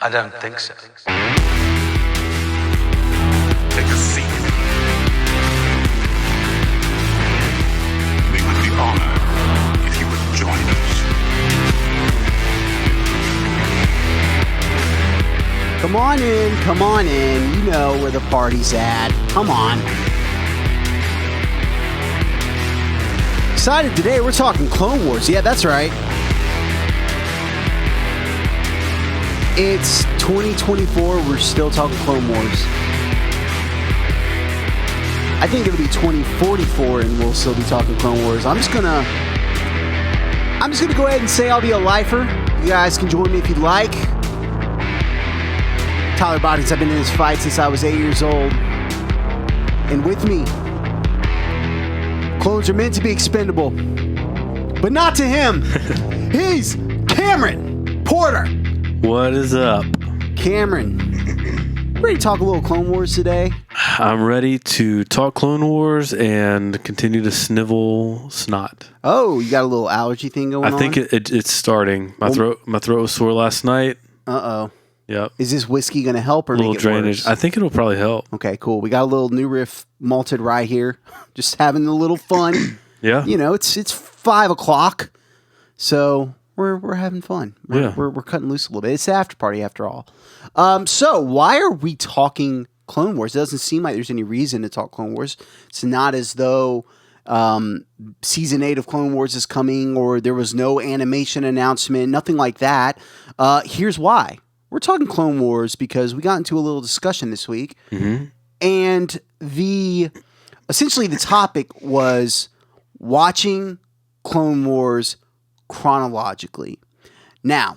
I don't think so. Take a seat. We would be honored if you would join us. Come on in. You know where the party's at. Come on. Excited today, we're talking Clone Wars. Yeah, that's right. It's 2024, we're still talking Clone Wars. I think it'll be 2044 and we'll still be talking Clone Wars. I'm just gonna go ahead and say I'll be a lifer. You guys can join me if you'd like. Tyler Bodkins, I've been in this fight since I was 8 years old. And with me, clones are meant to be expendable. But not to him. He's Cameron Porter. What is up? Cameron, ready to talk a little Clone Wars today? I'm ready to talk Clone Wars and continue to snivel snot. Oh, you got a little allergy thing going on? I think it's starting. My throat was sore last night. Uh-oh. Yep. Is this whiskey going to help or A little make it drainage. worse? I think it'll probably help. Okay, cool. We got a little New Riff malted rye here. Just having a little fun. Yeah. You know, it's 5 o'clock, so we're having fun. We're cutting loose a little bit. It's the after party after all. So why are we talking Clone Wars? It doesn't seem like there's any reason to talk Clone Wars. It's not as though season 8 of Clone Wars is coming or there was no animation announcement, nothing like that. Here's why. We're talking Clone Wars because we got into a little discussion this week, and essentially the topic was watching Clone Wars chronologically. Now,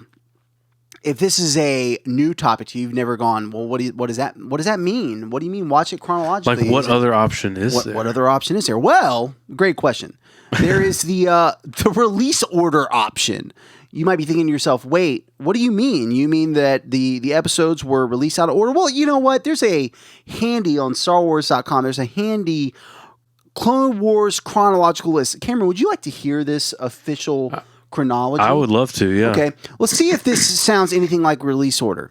if this is a new topic to you, you've never gone, well, what does that mean? What do you mean watch it chronologically? Like, what other option is there? What other option is there? Well, great question. There is the release order option. You might be thinking to yourself, wait, what do you mean? You mean that the episodes were released out of order? Well, you know what? There's a handy on starwarsafterparty. There's a handy Clone Wars chronological list. Cameron, would you like to hear this official chronology? I would love to, yeah. Okay. Let's see if this sounds anything like release order.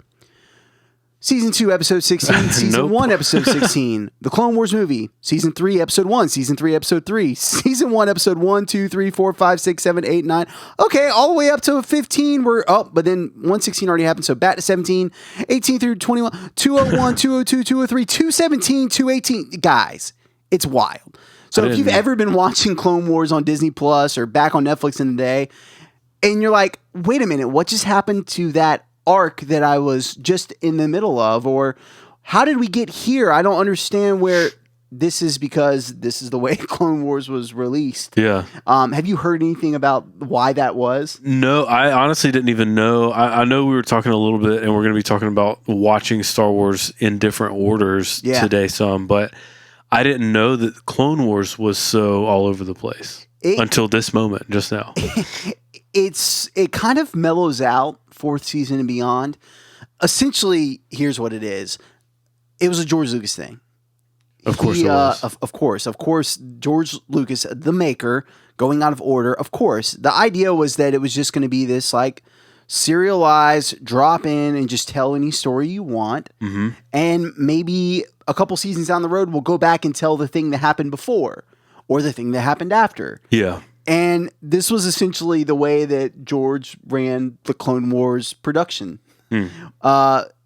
Season 2, Episode 16. Season Nope. 1, Episode 16. The Clone Wars movie. Season 3, Episode 1. Season 3, Episode 3. Season 1, Episode 1, 2, 3, 4, 5, 6, 7, 8, 9. Okay, all the way up to 15. But then 116 already happened, so back to 17. 18 through 21. 201, 202, 203, 217, 218. Guys, it's wild. So if you've ever been watching Clone Wars on Disney Plus or back on Netflix in the day, and you're like, wait a minute, what just happened to that arc that I was just in the middle of? Or how did we get here? I don't understand where this is because this is the way Clone Wars was released. Yeah. Have you heard anything about why that was? No, I honestly didn't even know. I know we were talking a little bit, and we're going to be talking about watching Star Wars in different orders today some, but I didn't know that Clone Wars was so all over the place until this moment, just now. It kind of mellows out 4th season and beyond. Essentially, here's what it is. It was a George Lucas thing. Of course it was. Of course, George Lucas, the maker, going out of order. Of course, the idea was that it was just going to be this like serialized drop in and just tell any story you want. Mm-hmm. And maybe a couple seasons down the road, we'll go back and tell the thing that happened before or the thing that happened after. Yeah. And this was essentially the way that George ran the Clone Wars production.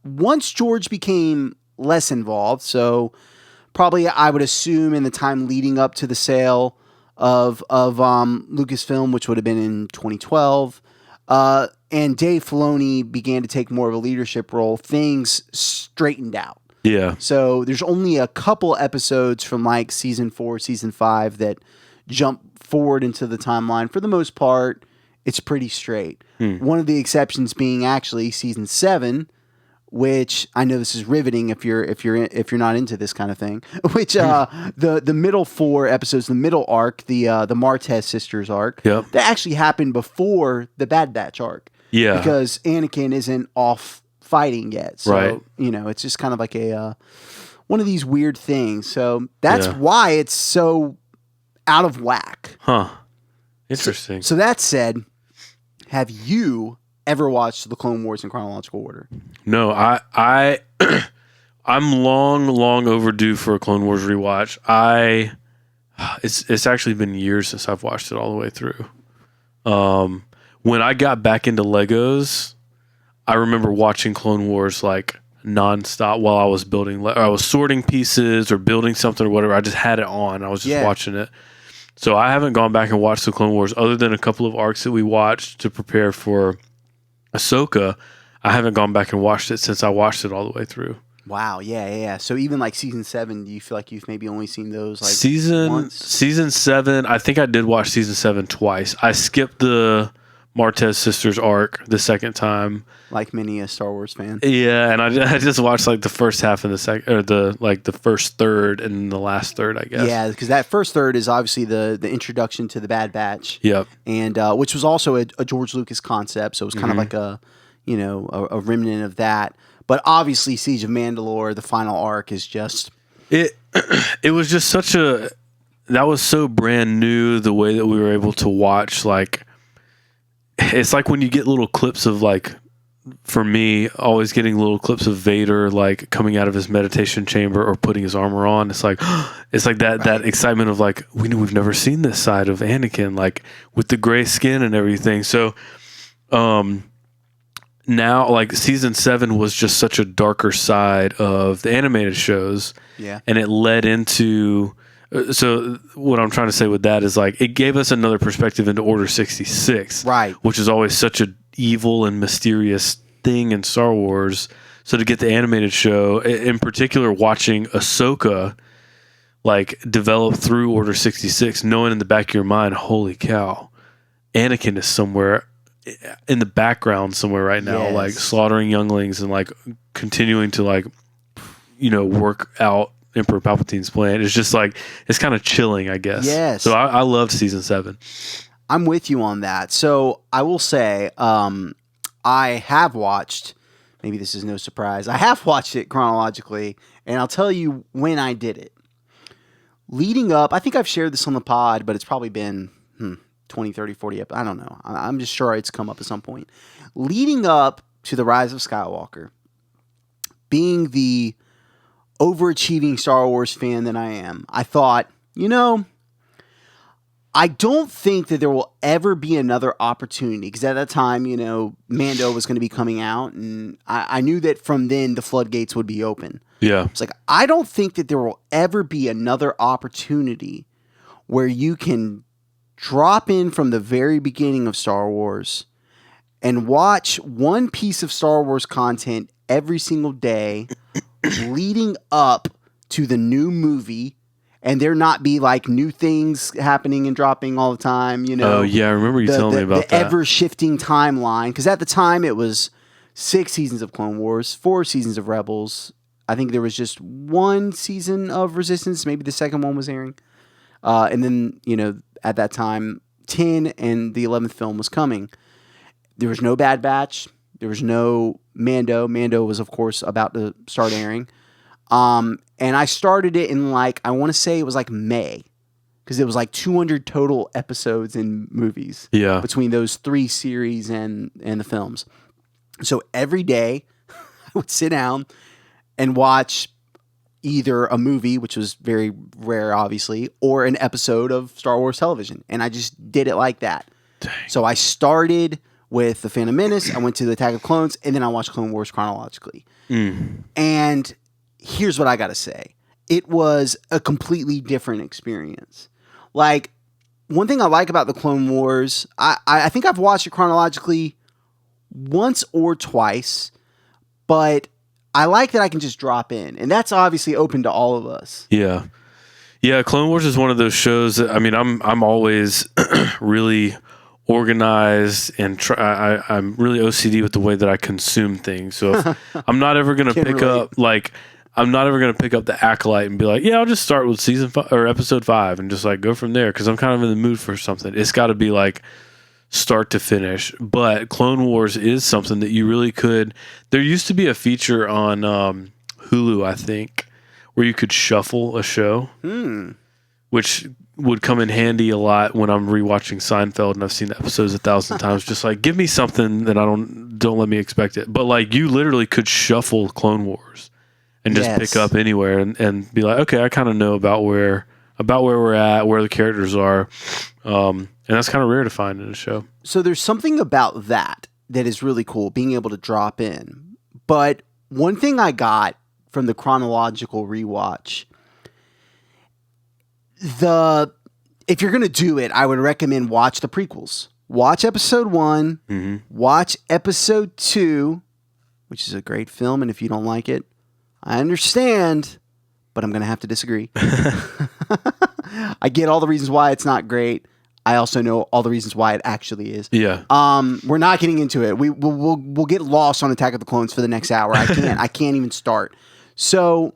Once George became less involved, so probably I would assume in the time leading up to the sale of Lucasfilm, which would have been in 2012, and Dave Filoni began to take more of a leadership role, things straightened out. Yeah. So there's only a couple episodes from like season 4, season 5 that jump forward into the timeline. For the most part, it's pretty straight. One of the exceptions being actually season 7, which I know this is riveting if you're not into this kind of thing. Which the middle 4 episodes, the middle arc, the Martez sisters arc, that actually happened before the Bad Batch arc. Yeah, because Anakin isn't off fighting yet. So you know, it's just kind of like a one of these weird things. So that's why it's so out of whack. Huh. Interesting. So that said, have you ever watched the Clone Wars in chronological order. No, I'm long overdue for a Clone Wars rewatch. It's actually been years since I've watched it all the way through. When I got back into Legos, I remember watching Clone Wars like nonstop while I was I was sorting pieces or building something or whatever. I just had it on. I was just watching it. So I haven't gone back and watched the Clone Wars other than a couple of arcs that we watched to prepare for Ahsoka. I haven't gone back and watched it since I watched it all the way through. Wow, yeah. So even like season 7, do you feel like you've maybe only seen those like season 7? I think I did watch season 7 twice. I skipped the Martez sisters arc the second time, like many a Star Wars fan. Yeah, and I just watched like the first half and the second, or the first third and the last third, I guess. Yeah, because that first third is obviously the introduction to the Bad Batch. Yep. And which was also a George Lucas concept, so it was kind of like a remnant of that. But obviously, Siege of Mandalore, the final arc, is just it. It was just that was so brand new. The way that we were able to watch, like, it's like when you get little clips of, like, for me, always getting little clips of Vader like coming out of his meditation chamber or putting his armor on. It's like that excitement of like we've never seen this side of Anakin, like with the gray skin and everything. So now like season 7 was just such a darker side of the animated shows. Yeah. And it led into so what I'm trying to say with that is like it gave us another perspective into Order 66. Right. Which is always such a evil and mysterious thing in Star Wars. So to get the animated show, in particular watching Ahsoka like develop through Order 66, knowing in the back of your mind, holy cow, Anakin is somewhere in the background somewhere right now, yes. like slaughtering younglings and like continuing to like, work out Emperor Palpatine's plan. It's just like, it's kind of chilling, I guess. Yes. So I loved season 7. I'm with you on that. So I will say, I have watched, maybe this is no surprise, I have watched it chronologically, and I'll tell you when I did it. Leading up, I think I've shared this on the pod, but it's probably been 20, 30, 40 I don't know. I'm just sure it's come up at some point. Leading up to The Rise of Skywalker, being the overachieving Star Wars fan that I am, I thought, I don't think that there will ever be another opportunity, because at that time, Mando was going to be coming out, and I knew that from then the floodgates would be open. Yeah. It's like, I don't think that there will ever be another opportunity where you can drop in from the very beginning of Star Wars and watch one piece of Star Wars content every single day leading up to the new movie, and there not be like new things happening and dropping all the time, Oh yeah, I remember you telling me about the ever-shifting timeline. Because at the time it was 6 seasons of Clone Wars, 4 seasons of Rebels. I think there was just 1 season of Resistance. Maybe the second one was airing. And then, at that time, 10 and the 11th film was coming. There was no Bad Batch. There was no Mando. Mando was, of course, about to start airing. And I started it in I want to say it was May, because it was 200 total episodes in movies. Yeah. Between those 3 series and the films. So every day I would sit down and watch either a movie, which was very rare, obviously, or an episode of Star Wars television. And I just did it like that. Dang. So I started with The Phantom Menace, I went to The Attack of Clones, and then I watched Clone Wars chronologically. And here's what I got to say. It was a completely different experience. One thing I like about the Clone Wars, I think I've watched it chronologically once or twice, but I like that I can just drop in, and that's obviously open to all of us. Yeah. Yeah, Clone Wars is one of those shows that, I'm always really organized and I'm really OCD with the way that I consume things. So if I'm not ever going to pick up I'm not ever going to pick up the Acolyte and be like, yeah, I'll just start with season 5 or episode 5 and just go from there, because I'm kind of in the mood for something. It's got to be start to finish. But Clone Wars is something that you really could. There used to be a feature on Hulu, I think, where you could shuffle a show, which would come in handy a lot when I'm rewatching Seinfeld and I've seen the episodes 1,000 times. Just like, give me something that don't let me expect it. But like, you literally could shuffle Clone Wars and just pick up anywhere and be like, okay, I kind of know about where we're at, where the characters are. And that's kind of rare to find in a show. So there's something about that is really cool, being able to drop in. But one thing I got from the chronological rewatch, if you're going to do it, I would recommend watch the prequels. Watch episode 1, watch episode 2, which is a great film. And if you don't like it, I understand, but I'm going to have to disagree. I get all the reasons why it's not great. I also know all the reasons why it actually is. Yeah. We're not getting into it. We'll get lost on Attack of the Clones for the next hour. I can't even start. So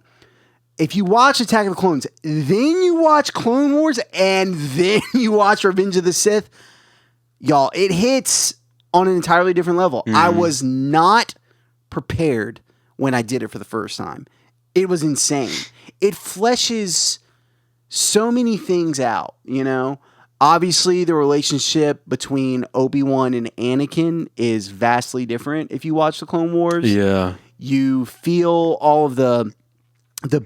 if you watch Attack of the Clones, then you watch Clone Wars, and then you watch Revenge of the Sith, y'all, it hits on an entirely different level. I was not prepared when I did it for the first time. It was insane. It fleshes so many things out, you know? Obviously, the relationship between Obi-Wan and Anakin is vastly different if you watch the Clone Wars. Yeah. You feel all of the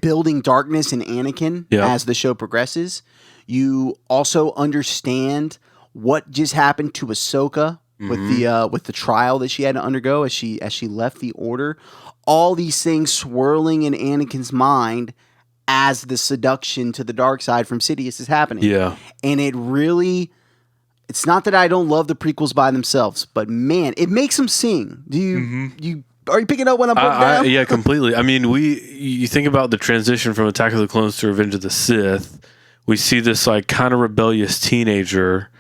building darkness in Anakin as the show progresses. You also understand what just happened to Ahsoka with the trial that she had to undergo as she left the Order. All these things swirling in Anakin's mind as the seduction to the dark side from Sidious is happening. Yeah. And it really, it's not that I don't love the prequels by themselves, but man, it makes them sing. Do you are you picking up what I'm putting down? Yeah, completely. I mean, you think about the transition from Attack of the Clones to Revenge of the Sith. We see this like kind of rebellious teenager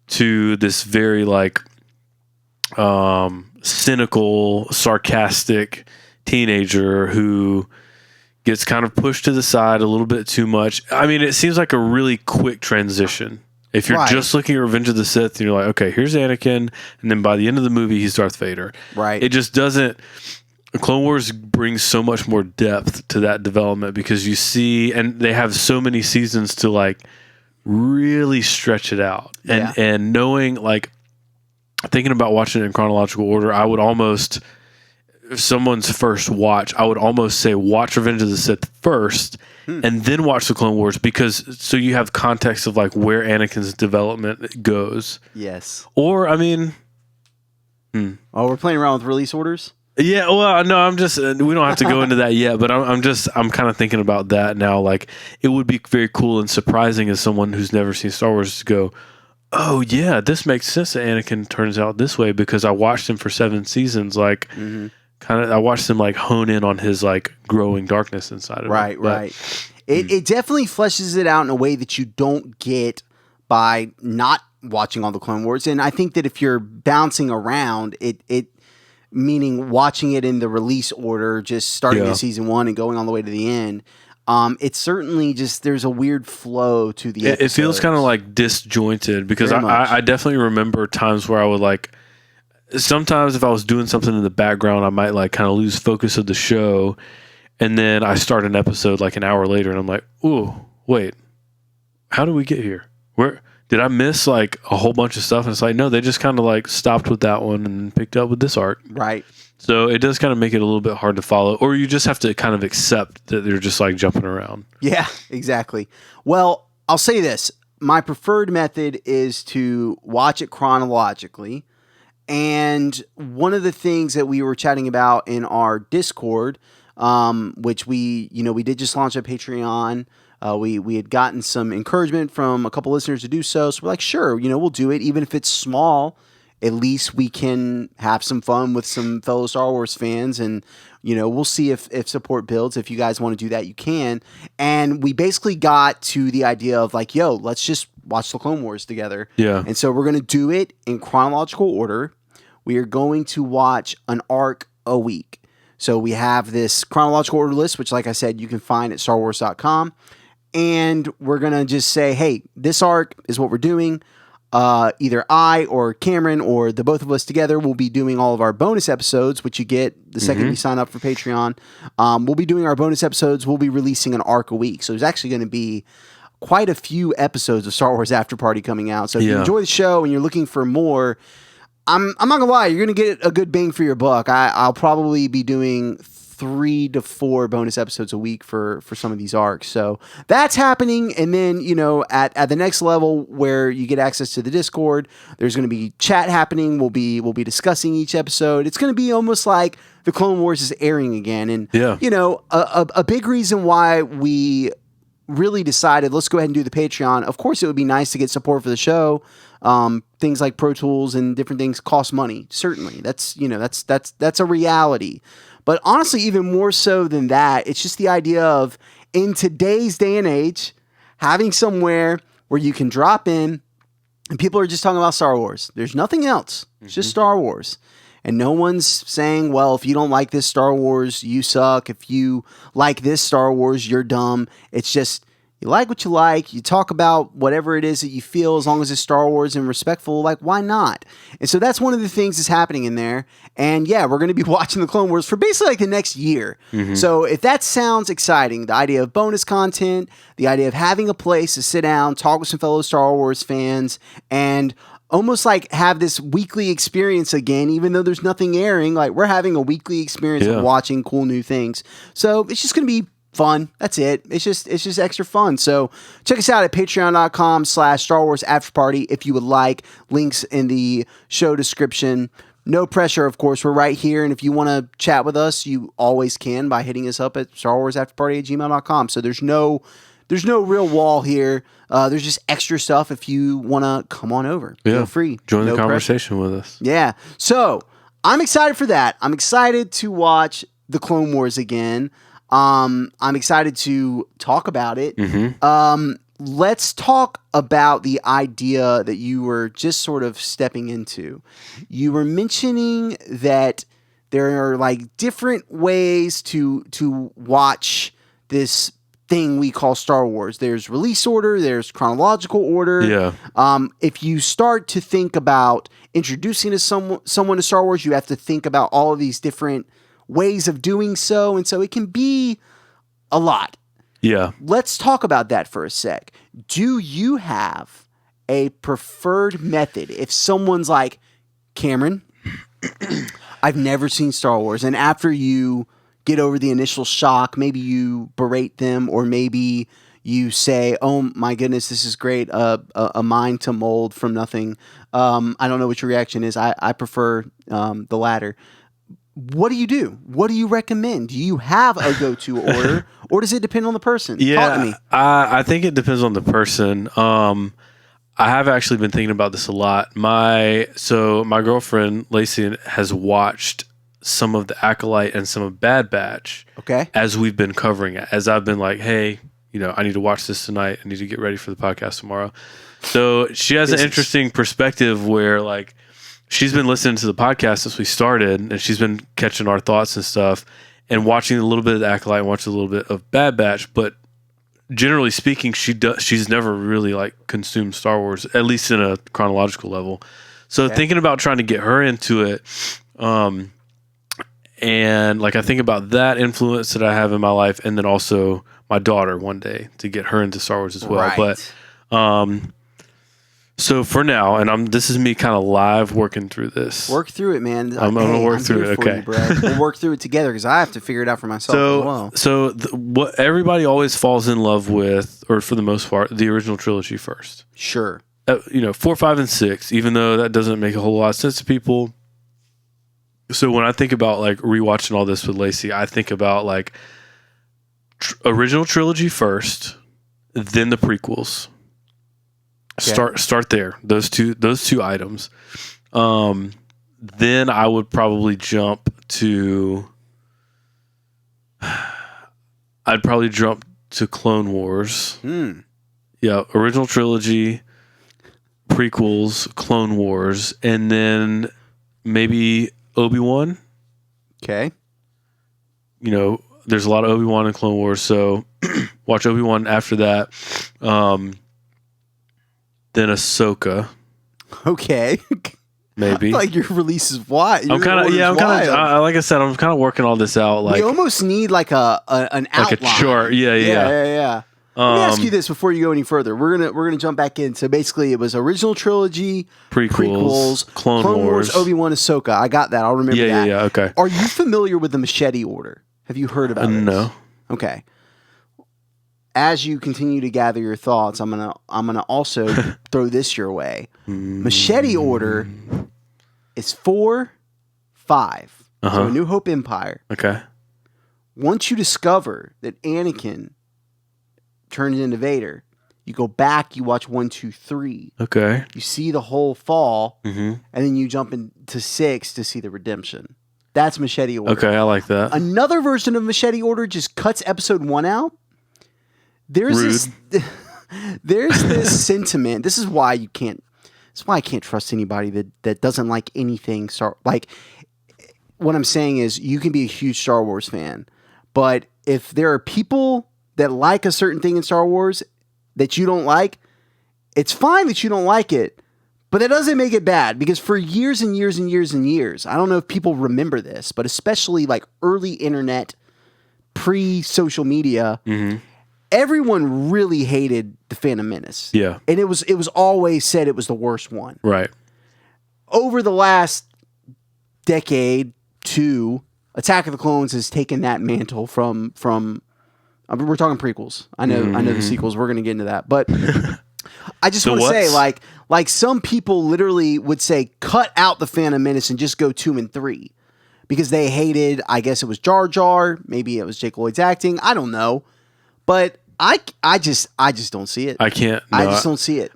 to this very like cynical, sarcastic teenager who gets kind of pushed to the side a little bit too much. I mean, it seems like a really quick transition. If you're just looking at Revenge of the Sith, and you're like, okay, here's Anakin, and then by the end of the movie, he's Darth Vader. Right. It just doesn't... Clone Wars brings so much more depth to that development because you see, and they have so many seasons to like really stretch it out. And knowing, like, thinking about watching it in chronological order, I would almost... If someone's first watch, I would almost say watch Revenge of the Sith first and then watch the Clone Wars because so you have context of like where Anakin's development goes. Yes. Or, I mean... Oh, we're playing around with release orders? Yeah, well, no, I'm just... we don't have to go into that yet, but I'm kind of thinking about that now. Like, it would be very cool and surprising as someone who's never seen Star Wars to go, oh, yeah, this makes sense that Anakin turns out this way because I watched him for 7 seasons. Like... I watched him like hone in on his like growing darkness inside of him. Right. It definitely fleshes it out in a way that you don't get by not watching all the Clone Wars. And I think that if you're bouncing around, it meaning watching it in the release order, just starting at season 1 and going all the way to the end, it's certainly just there's a weird flow to the episodes. It feels kind of like disjointed because I definitely remember times where I would like. Sometimes if I was doing something in the background, I might like kind of lose focus of the show. And then I start an episode like an hour later and I'm like, ooh, wait, how did we get here? Where did I miss like a whole bunch of stuff? And it's like, no, they just kind of like stopped with that one and picked up with this arc. Right. So it does kind of make it a little bit hard to follow, or you just have to kind of accept that they're just like jumping around. Yeah, exactly. Well, I'll say this. My preferred method is to watch it chronologically. And one of the things that we were chatting about in our Discord, which we did just launch a Patreon. We had gotten some encouragement from a couple listeners to do so. So we're like, sure, we'll do it. Even if it's small, at least we can have some fun with some fellow Star Wars fans. And, we'll see if support builds. If you guys want to do that, you can. And we basically got to the idea of like, yo, let's just watch the Clone Wars together. Yeah. And so we're going to do it in chronological order. We are going to watch an arc a week. So we have this chronological order list, which, like I said, you can find at starwars.com. And we're going to just say, hey, this arc is what we're doing. Either I or Cameron or the both of us together will be doing all of our bonus episodes, which you get the second you sign up for Patreon. We'll be doing our bonus episodes. We'll be releasing an arc a week. So there's actually going to be quite a few episodes of Star Wars After Party coming out. So if you enjoy the show and you're looking for more, I'm not gonna lie, you're gonna get a good bang for your buck. I'll probably be doing 3 to 4 bonus episodes a week for some of these arcs. So that's happening. And then, at the next level where you get access to the Discord, there's going to be chat happening. We'll be discussing each episode. It's going to be almost like the Clone Wars is airing again. And, a big reason why we really decided, let's go ahead and do the Patreon. Of course, it would be nice to get support for the show. Things like Pro Tools and different things cost money. Certainly. That's a reality. But honestly, even more so than that, it's just the idea of, in today's day and age, having somewhere where you can drop in and people are just talking about Star Wars. There's nothing else. It's just Star Wars. And no one's saying, well, if you don't like this Star Wars, you suck. If you like this Star Wars, you're dumb. It's just, you like what you like. You talk about whatever it is that you feel, as long as it's Star Wars and respectful, like, why not? And so that's one of the things that's happening in there. And yeah, we're going to be watching the Clone Wars for basically like the next year. So if that sounds exciting, the idea of bonus content, the idea of having a place to sit down, talk with some fellow Star Wars fans, and almost like have this weekly experience again, even though there's nothing airing, like we're having a weekly experience of watching cool new things. So it's just going to be fun. That's it. It's just extra fun. So check us out at patreon.com/Star Wars After Party if you would like. Links in the show description. No pressure, of course. We're right here. And if you want to chat with us, you always can by hitting us up at starwarsafterparty@gmail.com. So there's no real wall here. There's just extra stuff if you want to come on over. Feel free. Join the conversation with us. Yeah. So I'm excited for that. I'm excited to watch the Clone Wars again. I'm excited to talk about it. Let's talk about the idea that you were just sort of stepping into. You were mentioning that there are like different ways to watch this thing we call Star Wars. There's release order, there's chronological order. Yeah. If you start to think about introducing someone to Star Wars, you have to think about all of these different ways of doing so, and so it can be a lot. Yeah. Let's talk about that for a sec. Do you have a preferred method if someone's like, Cameron, I've never seen Star Wars, and after you get over the initial shock, maybe you berate them, or maybe you say, oh my goodness, this is great, a mind to mold from nothing. I don't know what your reaction is. I prefer the latter. What do you do? What do you recommend? Do you have a go-to order, or does it depend on the person? Yeah, Talk to me. I think it depends on the person. I have actually been thinking about this a lot. My girlfriend Lacey has watched some of the Acolyte and some of Bad Batch. Okay. As we've been covering it, as I've been like, hey, I need to watch this tonight. I need to get ready for the podcast tomorrow. So she has an interesting perspective where like, she's been listening to the podcast since we started, and she's been catching our thoughts and stuff, and watching a little bit of the Acolyte and watching a little bit of Bad Batch. But generally speaking, she's never really like consumed Star Wars, at least in a chronological level. So thinking about trying to get her into it, and like I think about that influence that I have in my life, and then also my daughter one day to get her into Star Wars as well. Right. But so for now, and this is me kind of live working through this. Work through it, man. I'm going to work through it. Okay. We'll work through it together because I have to figure it out for myself as well. So what everybody always falls in love with, or for the most part, the original trilogy first. Sure. 4, 5, and 6, even though that doesn't make a whole lot of sense to people. So when I think about like rewatching all this with Lacey, I think about like original trilogy first, then the prequels. Okay. Start there. Those two items. Then I would probably jump to. I'd probably jump to Clone Wars. Yeah, original trilogy, prequels, Clone Wars, and then maybe Obi-Wan. Okay. There's a lot of Obi-Wan in Clone Wars, so watch Obi-Wan after that. Then Ahsoka. Okay. Maybe. Like your release is wide. I'm kind of, like I said, I'm kind of working all this out. Like we almost need like an outline. Like a chart. Yeah. Let me ask you this before you go any further. We're gonna jump back in. So basically, it was original trilogy, prequels, Clone Wars, Obi-Wan, Ahsoka. I got that. I'll remember that. Yeah. Okay. Are you familiar with the machete order? Have you heard about it? No. Okay. As you continue to gather your thoughts, I'm gonna also throw this your way. Machete order is 4, 5. So A New Hope Empire. Okay. Once you discover that Anakin turns into Vader, you go back, you watch 1, 2, 3. Okay. You see the whole fall, Mm-hmm. and then you jump into 6 to see the redemption. That's Machete Order. Okay, I like that. Another version of Machete Order just cuts episode 1 out. There's this sentiment. This is why you can't. That's why I can't trust anybody that doesn't like anything. Like, what I'm saying is, you can be a huge Star Wars fan, but if there are people that like a certain thing in Star Wars that you don't like, it's fine that you don't like it, but that doesn't make it bad, because for years and years and years and years, I don't know if people remember this, but especially like early internet, pre-social media, everyone really hated The Phantom Menace. Yeah. And it was always said it was the worst one. Right. Over the last decade, 2, Attack of the Clones has taken that mantle from we're talking prequels. I know the sequels. We're going to get into that, but I just want to say, like some people literally would say, cut out the Phantom Menace and just go 2 and 3, because they hated. I guess it was Jar Jar. Maybe it was Jake Lloyd's acting. I don't know, but I just don't see it. I can't. No, I just don't see it.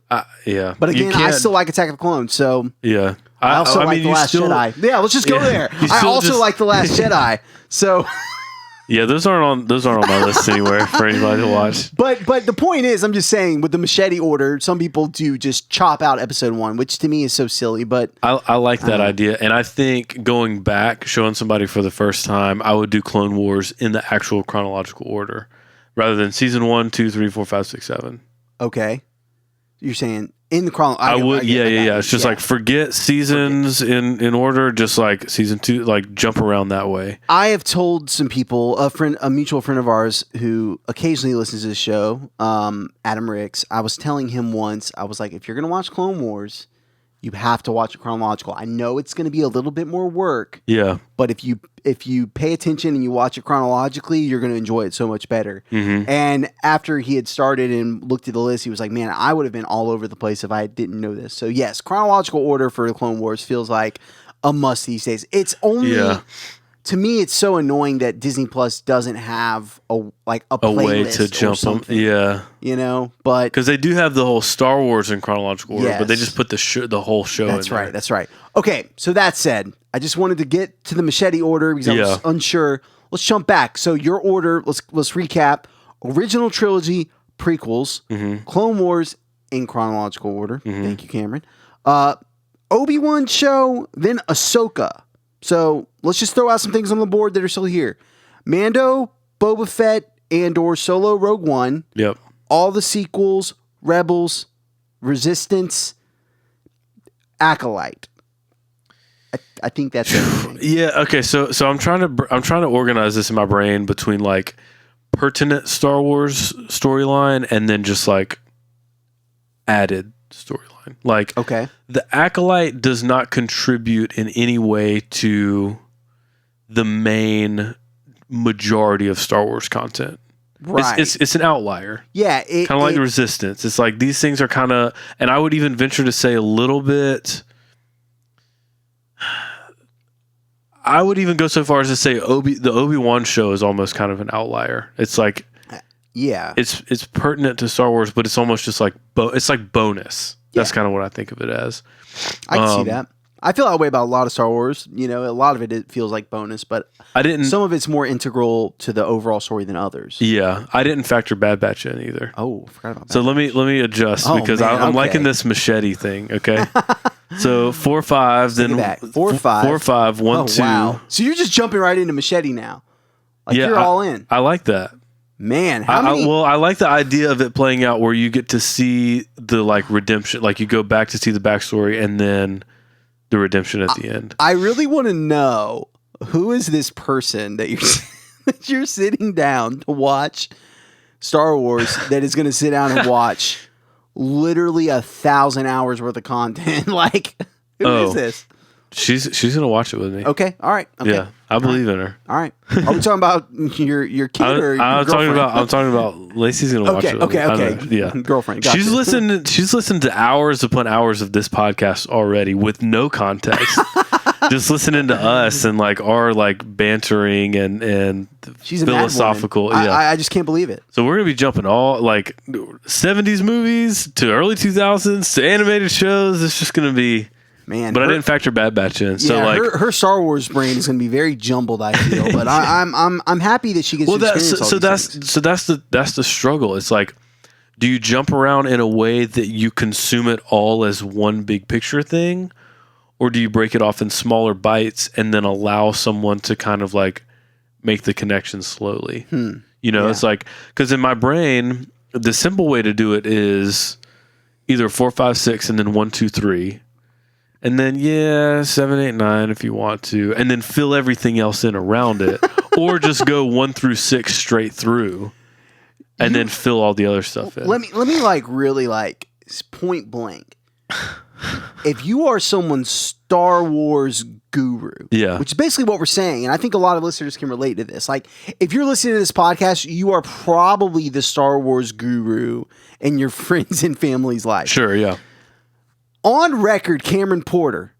Yeah. But again, I still like Attack of the Clones. So yeah. I also like The Last Jedi. Yeah, let's just go there. I also like The Last Jedi. So yeah, those aren't on my list anywhere for anybody to watch. But the point is, I'm just saying, with the Machete Order, some people do just chop out episode 1, which to me is so silly. But I like that idea, and I think going back, showing somebody for the first time, I would do Clone Wars in the actual chronological order, rather than season 1, 2, 3, 4, 5, 6, 7. Okay, you're saying in the chronology. I would, yeah. It's just like, forget seasons in order, just like season 2, like jump around that way. I have told some people, a mutual friend of ours who occasionally listens to the show, Adam Ricks. I was telling him once, I was like, if you're gonna watch Clone Wars, you have to watch it chronological. I know it's going to be a little bit more work. Yeah. But if you pay attention and you watch it chronologically, you're going to enjoy it so much better. Mm-hmm. And after he had started and looked at the list, he was like, man, I would have been all over the place if I didn't know this. So yes, chronological order for the Clone Wars feels like a must these days. It's only... To me, it's so annoying that Disney Plus doesn't have a playlist way to jump them. Yeah, you know, but because they do have the whole Star Wars in chronological order, but they just put the whole show. That's right. That's right. Okay, so that said, I just wanted to get to the Machete order because I was unsure. Let's jump back. So your order. Let's recap: original trilogy, prequels, Clone Wars in chronological order. Thank you, Cameron. Obi-Wan show, then Ahsoka. So let's just throw out some things on the board that are still here. Mando, Boba Fett, and/or Solo, Rogue One. Yep. All the sequels, Rebels, Resistance, Acolyte. I think that's everything. Yeah. Okay. So I'm trying to organize this in my brain between like pertinent Star Wars storyline and then just like added storyline. Like, okay, the Acolyte does not contribute in any way to the main majority of Star Wars content. Right. It's an outlier. Yeah. Kind of like the Resistance. It's like these things are kind of, and I would even venture to say a little bit, I would even go so far as to say the Obi-Wan show is almost kind of an outlier. It's like, yeah, it's pertinent to Star Wars, but it's almost just like, it's like bonus. That's kind of what I think of it as. I can see that. I feel that way about a lot of Star Wars. You know, a lot of it feels like bonus, but some of it's more integral to the overall story than others. Yeah, I didn't factor Bad Batch in either. Oh, I forgot about that. So let me adjust because I'm liking this machete thing. Okay, so 4, 5, then 4, 5, 4, 5, 1, 2. Wow. So you're just jumping right into machete now. Like you're all in. I like that. Man, how many? I like the idea of it playing out where you get to see the like redemption, like you go back to see the backstory and then the redemption at the end. I really want to know, who is this person that you're sitting down to watch Star Wars that is going to sit down and watch literally 1,000 hours worth of content. Like, who is this? She's gonna watch it with me. Okay, all right. Okay. Yeah, I believe in her. All right. Are we talking about your kid or your I'm girlfriend? talking about Lacey's gonna watch it. Okay. Yeah, Girlfriend. Gotcha. She's listened to hours upon hours of this podcast already with no context. Just listening to us and like our like bantering and She's a philosophical. Mad woman. Yeah, I just can't believe it. so we're gonna be jumping all like 70s movies to early 2000s to animated shows. It's just gonna be. Man, But I didn't factor Bad Batch in. So yeah, like her Star Wars brain is going to be very jumbled. I feel, but I'm happy that she gets. well, to experience all these things. that's the struggle. It's like, do you jump around in a way that you consume it all as one big picture thing, or do you break it off in smaller bites and then allow someone to kind of like make the connection slowly? You know, it's like because in my brain, the simple way to do it is either 4, 5, 6, and then 1, 2, 3. And then 7, 8, 9 if you want to, and then fill everything else in around it, or just go 1 through 6 straight through, and then fill all the other stuff in. Let me like really like point blank. If you are someone's Star Wars guru, which is basically what we're saying, and I think a lot of listeners can relate to this. Like, if you're listening to this podcast, you are probably the Star Wars guru in your friends and family's life. Sure, yeah. On record, Cameron Porter.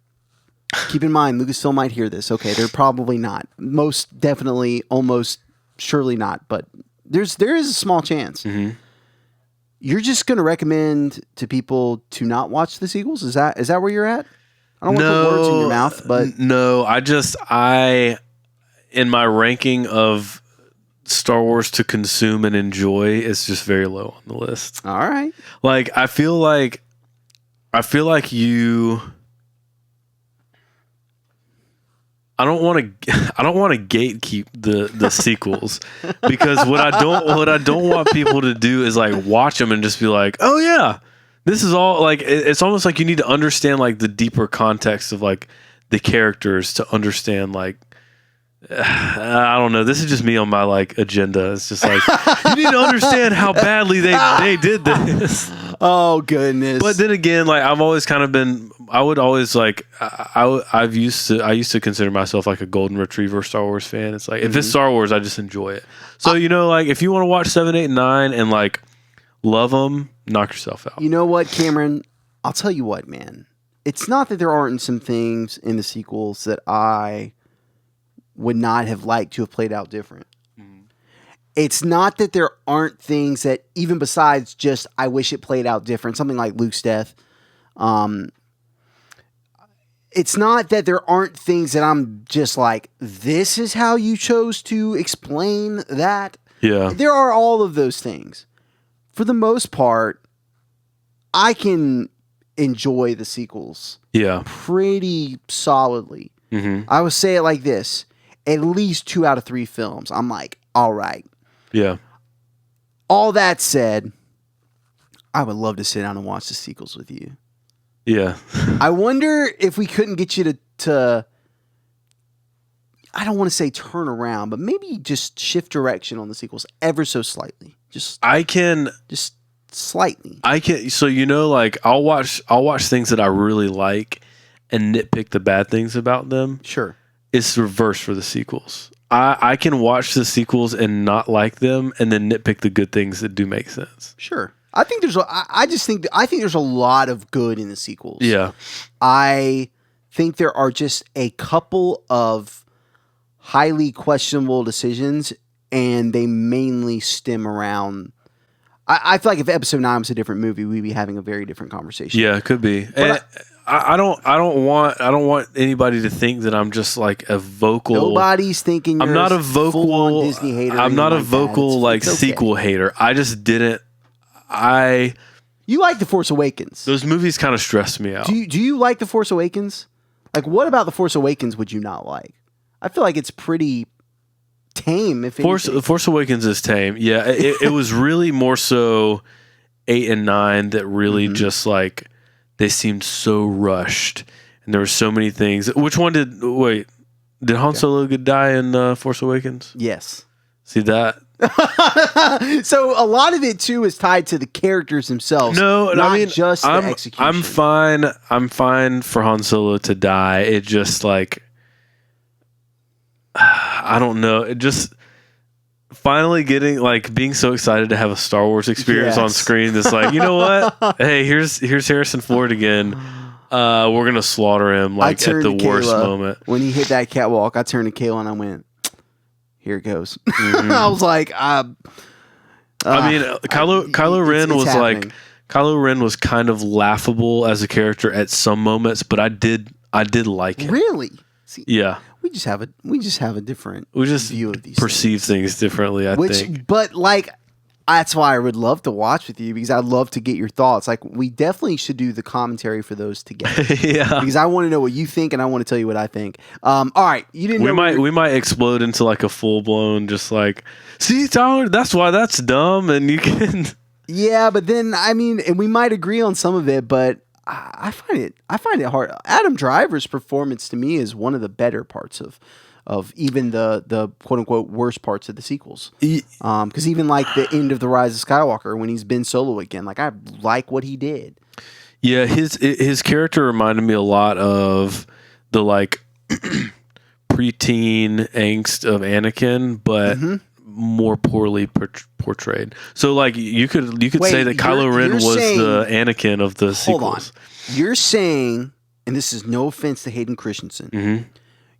Keep in mind, Lucasfilm might hear this. Okay, they're probably not. Most definitely, almost surely not. But there is a small chance. Mm-hmm. You're just going to recommend to people to not watch the sequels? Is that where you're at? I don't want to put words in your mouth, but no, I in my ranking of Star Wars to consume and enjoy, it's just very low on the list. All right. Like I feel like you. I don't want to gatekeep the sequels because what I don't want people to do is like watch them and just be like, oh yeah, this is all like it's almost like you need to understand like the deeper context of like the characters to understand like I don't know. This is just me on my like agenda. It's just like you need to understand how badly they did this. Oh goodness! But then again, like I've always kind of been. I would always like. I used to consider myself like a golden retriever Star Wars fan. It's like if it's Star Wars, I just enjoy it. So you know, like if you want to watch 7, 8, and 9 and like love them, knock yourself out. You know what, Cameron? I'll tell you what, man. It's not that there aren't some things in the sequels that I would not have liked to have played out different. It's not that there aren't things that, even besides just, I wish it played out different, something like Luke's death. It's not that there aren't things that I'm just like, this is how you chose to explain that. Yeah. There are all of those things. For the most part, I can enjoy the sequels. Yeah. Pretty solidly. Mm-hmm. I would say it like this. At least 2 out of 3 films, I'm like, all right. Yeah. All that said, I would love to sit down and watch the sequels with you. Yeah. I wonder if we couldn't get you to I don't want to say turn around, but maybe just shift direction on the sequels ever so slightly. Just slightly. I can. So you know, like I'll watch things that I really like and nitpick the bad things about them. Sure. It's reverse for the sequels. I can watch the sequels and not like them, and then nitpick the good things that do make sense. Sure. I think there's a lot of good in the sequels. Yeah. I think there are just a couple of highly questionable decisions, and they mainly stem around. I feel like if Episode 9 was a different movie, we'd be having a very different conversation. Yeah, it could be. And I don't want anybody to think that I'm just like a vocal. Nobody's thinking I'm not a vocal Disney hater. I'm not a vocal like sequel hater. I just didn't. You like The Force Awakens? Those movies kind of stressed me out. Do you like The Force Awakens? Like, what about The Force Awakens would you not like? I feel like it's pretty tame. If The Force Awakens is tame. Yeah, it was really more so 8 and 9 that really just like they seemed so rushed, and there were so many things. Which one did Han Solo die in Force Awakens? Yes. See that So a lot of it too is tied to the characters themselves. No, not I mean, just the execution. I'm fine. I'm fine for Han Solo to die. It just like, I don't know. It just finally getting like being so excited to have a Star Wars experience on screen. That's like, you know what? Hey, here's Harrison Ford again. We're gonna slaughter him like at the worst moment. When he hit that catwalk, I turned to Kayla and I went, "Here it goes." Mm-hmm. I was like, I mean, Kylo Ren was happening. Like, Kylo Ren was kind of laughable as a character at some moments, but I did like him. Really? See, yeah. We just have a different view of these perceive things differently, I think. But like, that's why I would love to watch with you, because I'd love to get your thoughts. Like, we definitely should do the commentary for those together. Yeah. Because I want to know what you think and I want to tell you what I think. All right. You didn't we might explode into like a full blown just like, see, Tyler, that's why that's dumb, and you can Yeah, but then I mean, and we might agree on some of it, but I find it hard. Adam Driver's performance to me is one of the better parts of even the quote unquote worst parts of the sequels. Because even like the end of The Rise of Skywalker, when he's Ben Solo again, like I like what he did. Yeah, his character reminded me a lot of the like preteen angst of Anakin, but more poorly portrayed. So like you could say that Kylo Ren was the Anakin of the sequels. Hold on. You're saying, and this is no offense to Hayden Christensen,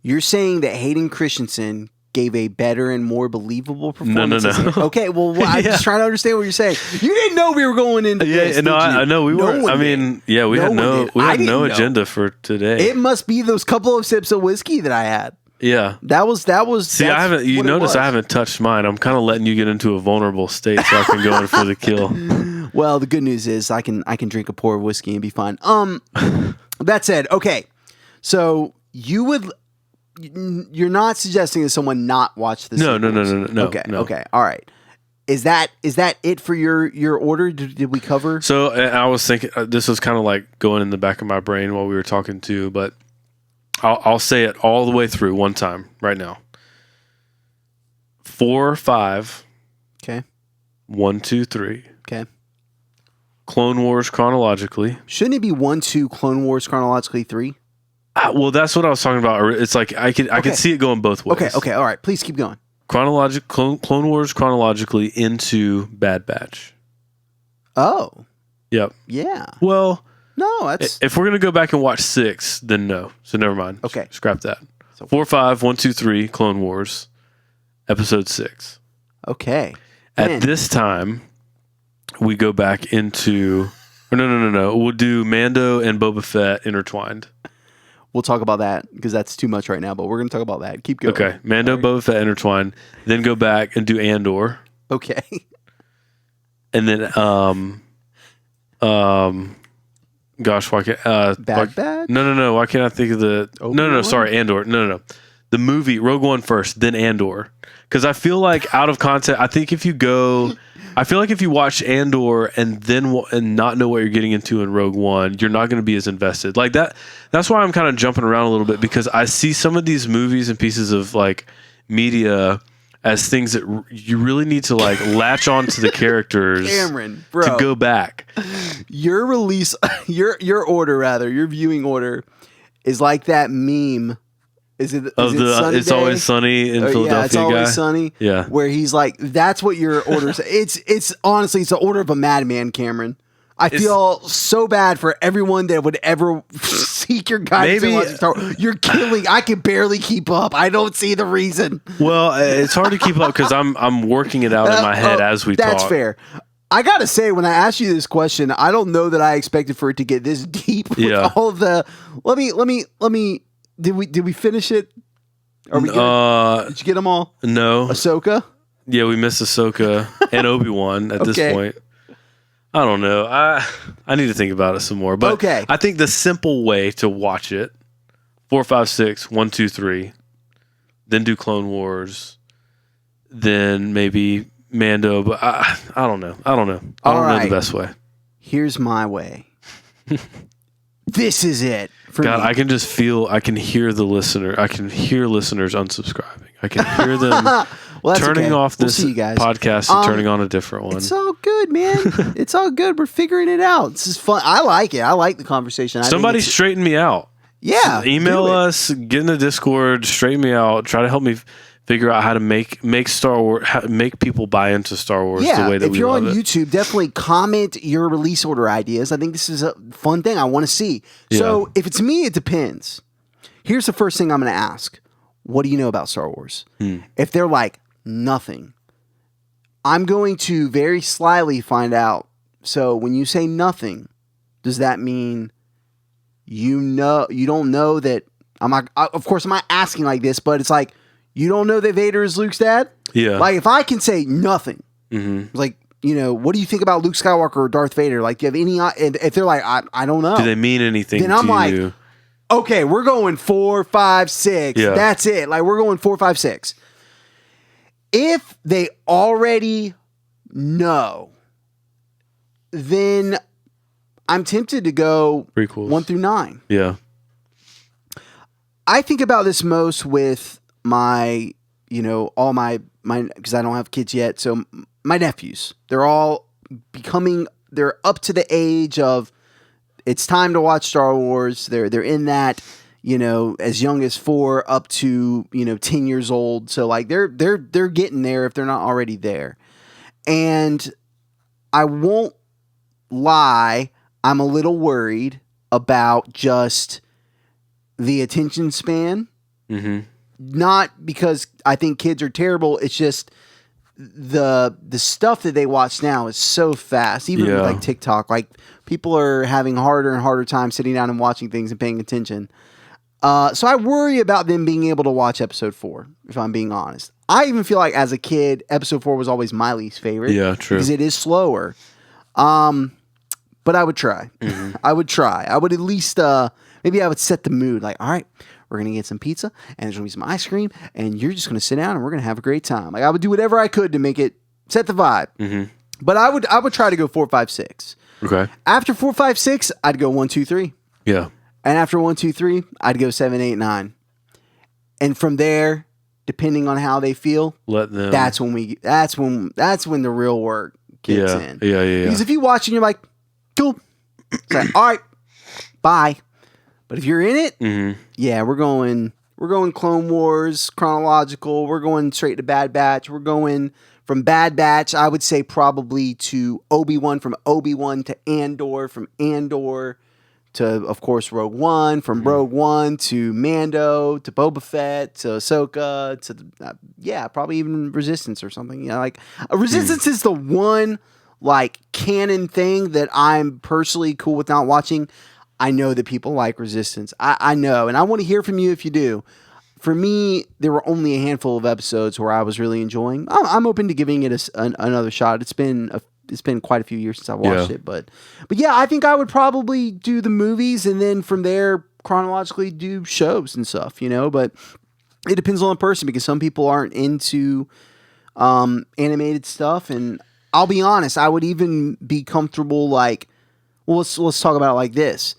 you're saying that Hayden Christensen gave a better and more believable performance? No. Okay, well, I'm just trying to understand what you're saying. You didn't know we were going into this, no, I know we were. I mean, yeah, we had no agenda for today. It must be those couple of sips of whiskey that I had. Yeah, that was. See, I haven't. You notice I haven't touched mine. I'm kind of letting you get into a vulnerable state so I can go in for the kill. Well, the good news is I can drink a pour of whiskey and be fine. That said, okay, so you're not suggesting that someone not watch this? No. Okay, no. Okay, all right. Is that it for your order? Did we cover? So I was thinking this was kind of like going in the back of my brain while we were talking too, but. I'll say it all the way through one time right now. 4, 5. Okay. 1, 2, 3. Okay. Clone Wars chronologically. Shouldn't it be 1, 2, Clone Wars chronologically 3? Well, that's what I was talking about. It's like I could see it going both ways. Okay. All right. Please keep going. Clone Wars chronologically into Bad Batch. Oh. Yep. Yeah. Well. No, that's... If we're going to go back and watch 6, then no. So never mind. Okay. Scrap that. So 4, 5, 1, 2, 3, Clone Wars, episode 6. Okay. At this time, we go back into... No. We'll do Mando and Boba Fett intertwined. We'll talk about that because that's too much right now, but we're going to talk about that. Keep going. Okay. Mando, Boba Fett intertwined. Then go back and do Andor. Okay. And then... Gosh, why can't Bad? No. Why can't I think of the No, sorry, Andor. No. The movie Rogue One first, then Andor. Because I feel like out of context, I feel like if you watch Andor and then and not know what you're getting into in Rogue One, you're not going to be as invested. Like that. That's why I'm kind of jumping around a little bit, because I see some of these movies and pieces of like media as things that you really need to like latch on to the characters, Cameron, bro, to go back. Your release, your viewing order is like that meme. Is it It's Always Sunny in Philadelphia? Yeah, It's Always Sunny. Yeah, where he's like, that's what your order is. It's honestly, it's the order of a madman, Cameron. I feel so bad for everyone that would ever seek your guidance. Maybe you're killing. I can barely keep up. I don't see the reason. Well, it's hard to keep up because I'm working it out in my head as we talk. That's fair. I gotta say, when I asked you this question, I don't know that I expected for it to get this deep. With all of the. Let me. Did we finish it? Are we? Did you get them all? No. Ahsoka. Yeah, we missed Ahsoka and Obi-Wan at this point. I don't know. I need to think about it some more. But I think the simple way to watch it, 4, 5, 6, 1, 2, 3, then do Clone Wars, then maybe Mando. But I don't know. I don't know the best way. Here's my way. This is it for me. I can just feel. I can hear the listener. I can hear listeners unsubscribing. I can hear them Well, that's turning okay. off We'll this see you guys. podcast and turning on a different one. It's all good, man. It's all good. We're figuring it out. This is fun. I like it. I like the conversation. Somebody straighten me out. Yeah. Email us, get in the Discord, straighten me out, try to help me figure out how to make Star Wars, make people buy into Star Wars the way that we love it. If you're on YouTube, definitely comment your release order ideas. I think this is a fun thing I want to see. So if it's me, it depends. Here's the first thing I'm going to ask. What do you know about Star Wars? If they're like, nothing, I'm going to very slyly find out. So when you say nothing, does that mean you don't know that of course I'm not asking like this, but it's like, you don't know that Vader is Luke's dad? Yeah. Like if I can say nothing, like, what do you think about Luke Skywalker or Darth Vader? Like, do you have any, if they're like, I don't know. Do they mean anything then I'm to like, you? Okay, we're going 4, 5, 6. Yeah. That's it. Like we're going 4, 5, 6. If they already know, then I'm tempted to go Prequels. 1 through 9. Yeah. I think about this most with my, all my, because I don't have kids yet. So my nephews, they're all they're up to the age of, it's time to watch Star Wars. They're in that, as young as 4 up to, 10 years old. So like they're getting there if they're not already there. And I won't lie, I'm a little worried about just the attention span. Not because I think kids are terrible. It's just the stuff that they watch now is so fast. Even with like TikTok, like people are having harder and harder time sitting down and watching things and paying attention. So I worry about them being able to watch episode 4, if I'm being honest. I even feel like as a kid, episode 4 was always my least favorite. Yeah, true. Because it is slower. But I would try. I would try. I would at least, maybe I would set the mood. Like, all right, we're going to get some pizza and there's going to be some ice cream and you're just going to sit down and we're going to have a great time. Like I would do whatever I could to make it, set the vibe. But I would try to go 4, 5, 6. Okay. After 4, 5, 6, I'd go 1, 2, 3. Yeah. And after 1, 2, 3, I'd go 7, 8, 9. And from there, depending on how they feel, let them. That's when the real work kicks in. Yeah. Because if you watch and you're like, cool, it's like, all right, bye. But if you're in it, yeah, we're going Clone Wars chronological. We're going straight to Bad Batch. We're going from Bad Batch, I would say probably to Obi-Wan, from Obi-Wan to Andor, from Andor to, of course, Rogue One, from Rogue One to Mando, to Boba Fett, to Ahsoka, to, probably even Resistance or something. Like, Resistance is the one, like, canon thing that I'm personally cool with not watching. I know that people like Resistance. I know, and I want to hear from you if you do. For me, there were only a handful of episodes where I was really enjoying. I'm open to giving it another shot. It's been quite a few years since I watched it, but yeah, I think I would probably do the movies and then from there chronologically do shows and stuff, But it depends on the person because some people aren't into animated stuff, and I'll be honest, I would even be comfortable like, well, let's talk about it like this.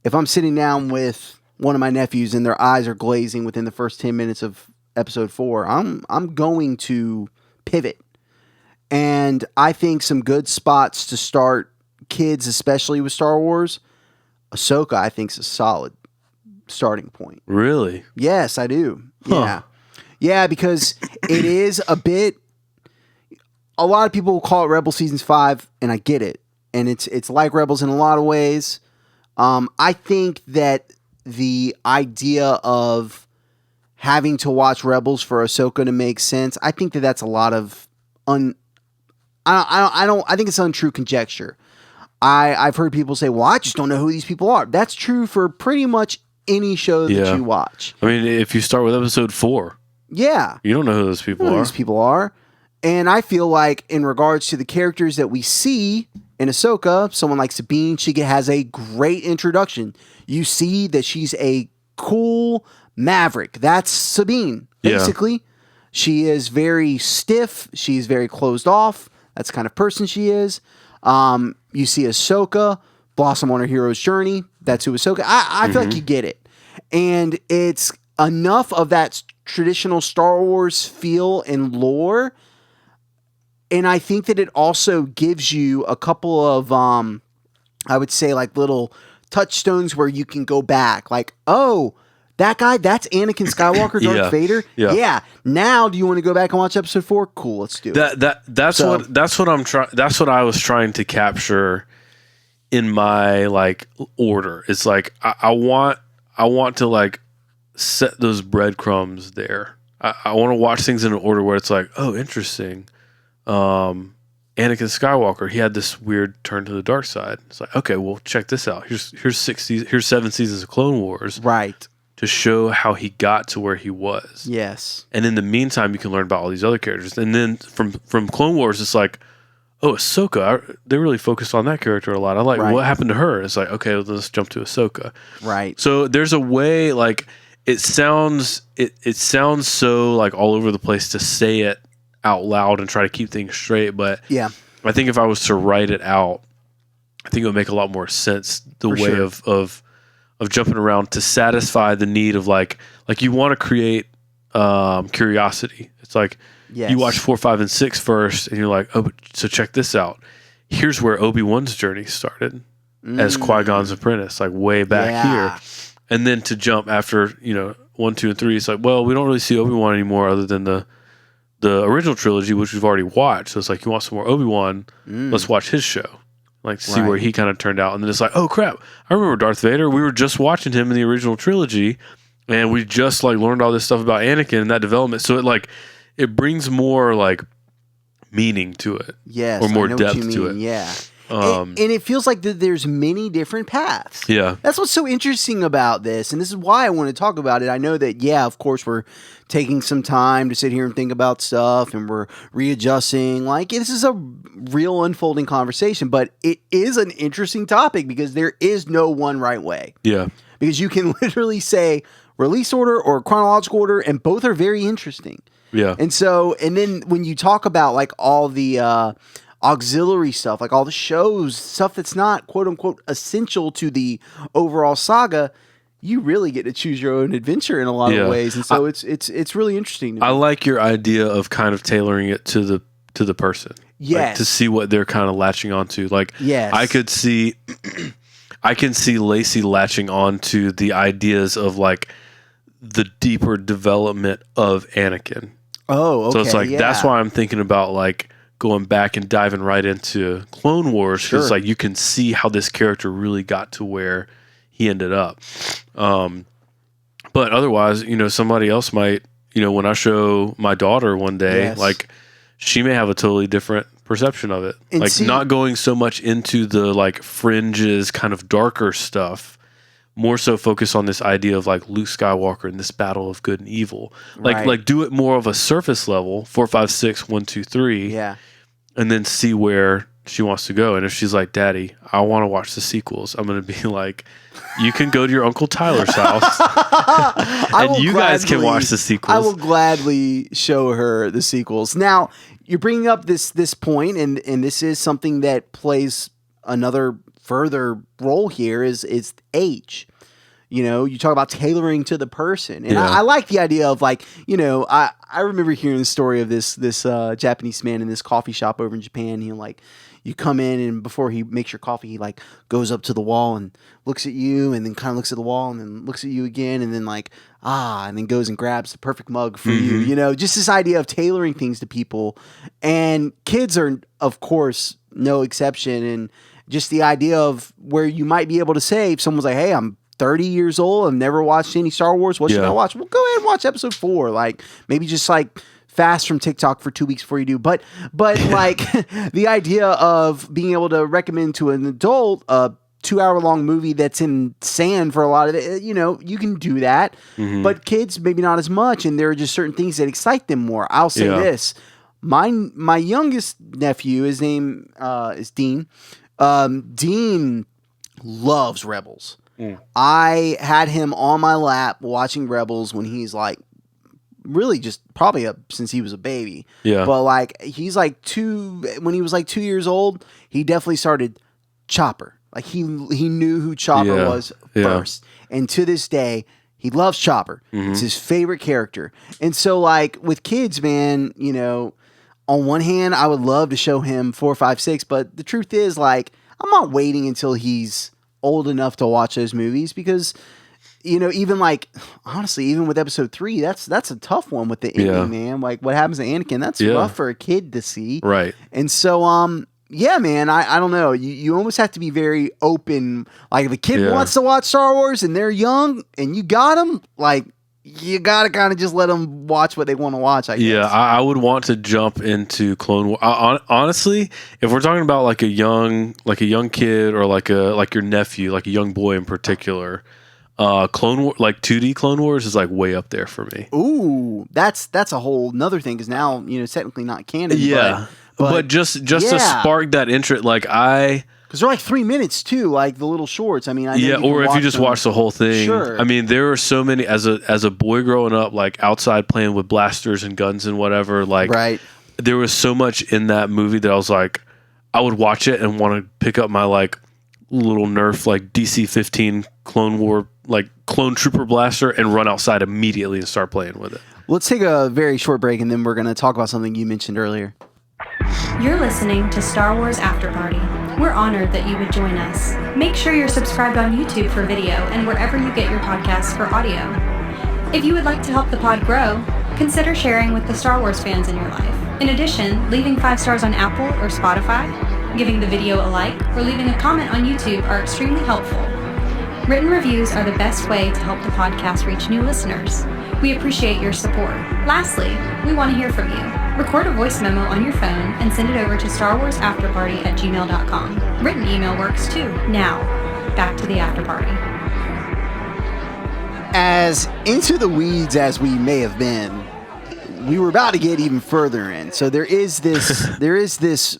If I'm sitting down with one of my nephews and their eyes are glazing within the first 10 minutes of episode 4, I'm going to pivot. And I think some good spots to start kids, especially with Star Wars, Ahsoka, I think, is a solid starting point. Really? Yes, I do. Huh. Yeah. Yeah, because it is a lot of people will call it Rebel Seasons 5, and I get it. And it's like Rebels in a lot of ways. I think that the idea of having to watch Rebels for Ahsoka to make sense, I think that that's a lot of I think it's untrue conjecture. I've heard people say, well, I just don't know who these people are. That's true for pretty much any show that you watch. I mean, if you start with episode 4, you don't know who those people are. And I feel like in regards to the characters that we see in Ahsoka, someone like Sabine, she has a great introduction. You see that she's a cool maverick. That's Sabine, basically. Yeah. She is very stiff. She's very closed off. That's the kind of person she is. You see Ahsoka blossom on her hero's journey. That's who Ahsoka. I feel like you get it. And it's enough of that traditional Star Wars feel and lore. And I think that it also gives you a couple of, I would say, like little touchstones where you can go back. Like, oh, that guy, that's Anakin Skywalker, Darth Vader. Yeah. Now, do you want to go back and watch episode 4? Cool, let's do it. That's what I'm trying. That's what I was trying to capture in my like order. It's like I want to like set those breadcrumbs there. I want to watch things in an order where it's like, oh, interesting. Anakin Skywalker, he had this weird turn to the dark side. It's like, okay, well, check this out. Here's 7 seasons of Clone Wars, right, to show how he got to where he was. Yes, and in the meantime, you can learn about all these other characters. And then from Clone Wars, it's like, oh, Ahsoka. They really focused on that character a lot. I like what happened to her. It's like, okay, well, let's jump to Ahsoka. Right. So there's a way, like it sounds so like all over the place to say it out loud and try to keep things straight, but yeah, I think if I was to write it out, I think it would make a lot more sense of jumping around to satisfy the need of like you want to create curiosity. It's like you watch 4, 5, and 6 first, and you're like, oh, so check this out. Here's where Obi-Wan's journey started as Qui-Gon's apprentice, like way back here, and then to jump after 1, 2, and 3. It's like, well, we don't really see Obi-Wan anymore other than the original trilogy, which we've already watched. So it's like, you want some more Obi-Wan? Let's watch his show. Like, see where he kind of turned out. And then it's like, oh, crap. I remember Darth Vader. We were just watching him in the original trilogy, and we just, like, learned all this stuff about Anakin and that development. So it brings more, like, meaning to it. Yes. Or more depth to it. Yeah. And it feels like there's many different paths. Yeah. That's what's so interesting about this. And this is why I want to talk about it. I know that, of course, we're taking some time to sit here and think about stuff, and we're readjusting. Like, this is a real unfolding conversation, but it is an interesting topic because there is no one right way. Yeah. Because you can literally say release order or chronological order, and both are very interesting. Yeah. And then when you talk about like all the auxiliary stuff, like all the shows, stuff that's not quote unquote essential to the overall saga, you really get to choose your own adventure in a lot of ways. And so it's really interesting to me. I like your idea of kind of tailoring it to the person. Yes. Like, to see what they're kind of latching onto. Like, yes. I can see Lacey latching onto the ideas of like the deeper development of Anakin. Oh, okay. So it's like, that's why I'm thinking about like going back and diving right into Clone Wars, because like you can see how this character really got to where he ended up. But otherwise, somebody else might, when I show my daughter one day, like she may have a totally different perception of it. And like not going so much into the like fringes kind of darker stuff, more so focus on this idea of like Luke Skywalker and this battle of good and evil. Like do it more of a surface level, 4, 5, 6, 1, 2, 3. Yeah. And then see where she wants to go. And if she's like, Daddy, I want to watch the sequels, I'm going to be like, you can go to your Uncle Tyler's house and you guys can watch the sequels. I will gladly show her the sequels. Now, you're bringing up this point, and this is something that plays another further role here is age. You talk about tailoring to the person. And I like the idea of like, I remember hearing the story of this Japanese man in this coffee shop over in Japan. You come in, and before he makes your coffee, he like goes up to the wall and looks at you, and then kind of looks at the wall and then looks at you again, and then like, and then goes and grabs the perfect mug for you. Just this idea of tailoring things to people. And kids are, of course, no exception. And just the idea of where you might be able to say, if someone's like, hey, I'm 30 years old, I've never watched any Star Wars, what should I watch? Well, go ahead and watch episode 4. Like, maybe just like fast from TikTok for 2 weeks before you do. But like the idea of being able to recommend to an adult a 2-hour-long movie that's in sand for a lot of it, you can do that. Mm-hmm. But kids, maybe not as much. And there are just certain things that excite them more. I'll say this. My youngest nephew, his name is Dean. Dean loves Rebels. I had him on my lap watching Rebels when he's like really just probably since he was a baby. Yeah. But like he's like when he was like 2 years old, he definitely started Chopper. Like he knew who Chopper was first. And to this day, He loves Chopper. It's his favorite character. And so, like, with kids, man, you know, on one hand, I would love to show him 4, 5, 6, but the truth is, like, I'm not waiting until he's old enough to watch those movies because, you know, even like, honestly, even with episode 3, that's a tough one with the ending, man. Like, what happens to Anakin, that's rough for a kid to see. Right. And so, yeah, man, I don't know. You almost have to be very open. Like, if a kid wants to watch Star Wars and they're young and you got them, like, you got to kind of just let them watch what they want to watch, I guess. Yeah, I would want to jump into Clone Wars. Honestly, if we're talking about like a young kid or like your nephew, like a young boy in particular, Clone War, like 2D Clone Wars is like way up there for me. Ooh, that's a whole nother thing because now, you know, it's technically not canon. Yeah. But just to spark that interest, like because they're like 3 minutes too, like the little shorts. I mean, I know or if you just watch the whole thing. Sure. I mean, there are so many as a boy growing up, like outside playing with blasters and guns and whatever. Like, there was so much in that movie that I was like, I would watch it and want to pick up my like little Nerf like DC-15 Clone War like clone trooper blaster and run outside immediately and start playing with it. Let's take a very short break and then we're going to talk about something you mentioned earlier. You're listening to Star Wars After Party. We're honored that you would join us. Make sure you're subscribed on YouTube for video and wherever you get your podcasts for audio. If you would like to help the pod grow, consider sharing with the Star Wars fans in your life. In addition, leaving 5 stars on Apple or Spotify, giving the video a like, or leaving a comment on YouTube are extremely helpful. Written reviews are the best way to help the podcast reach new listeners. We appreciate your support. Lastly, we want to hear from you. Record a voice memo on your phone and send it over to starwarsafterparty@gmail.com. Written email works too. Now, back to the after party. As into the weeds as we may have been, we were about to get even further in. So there is this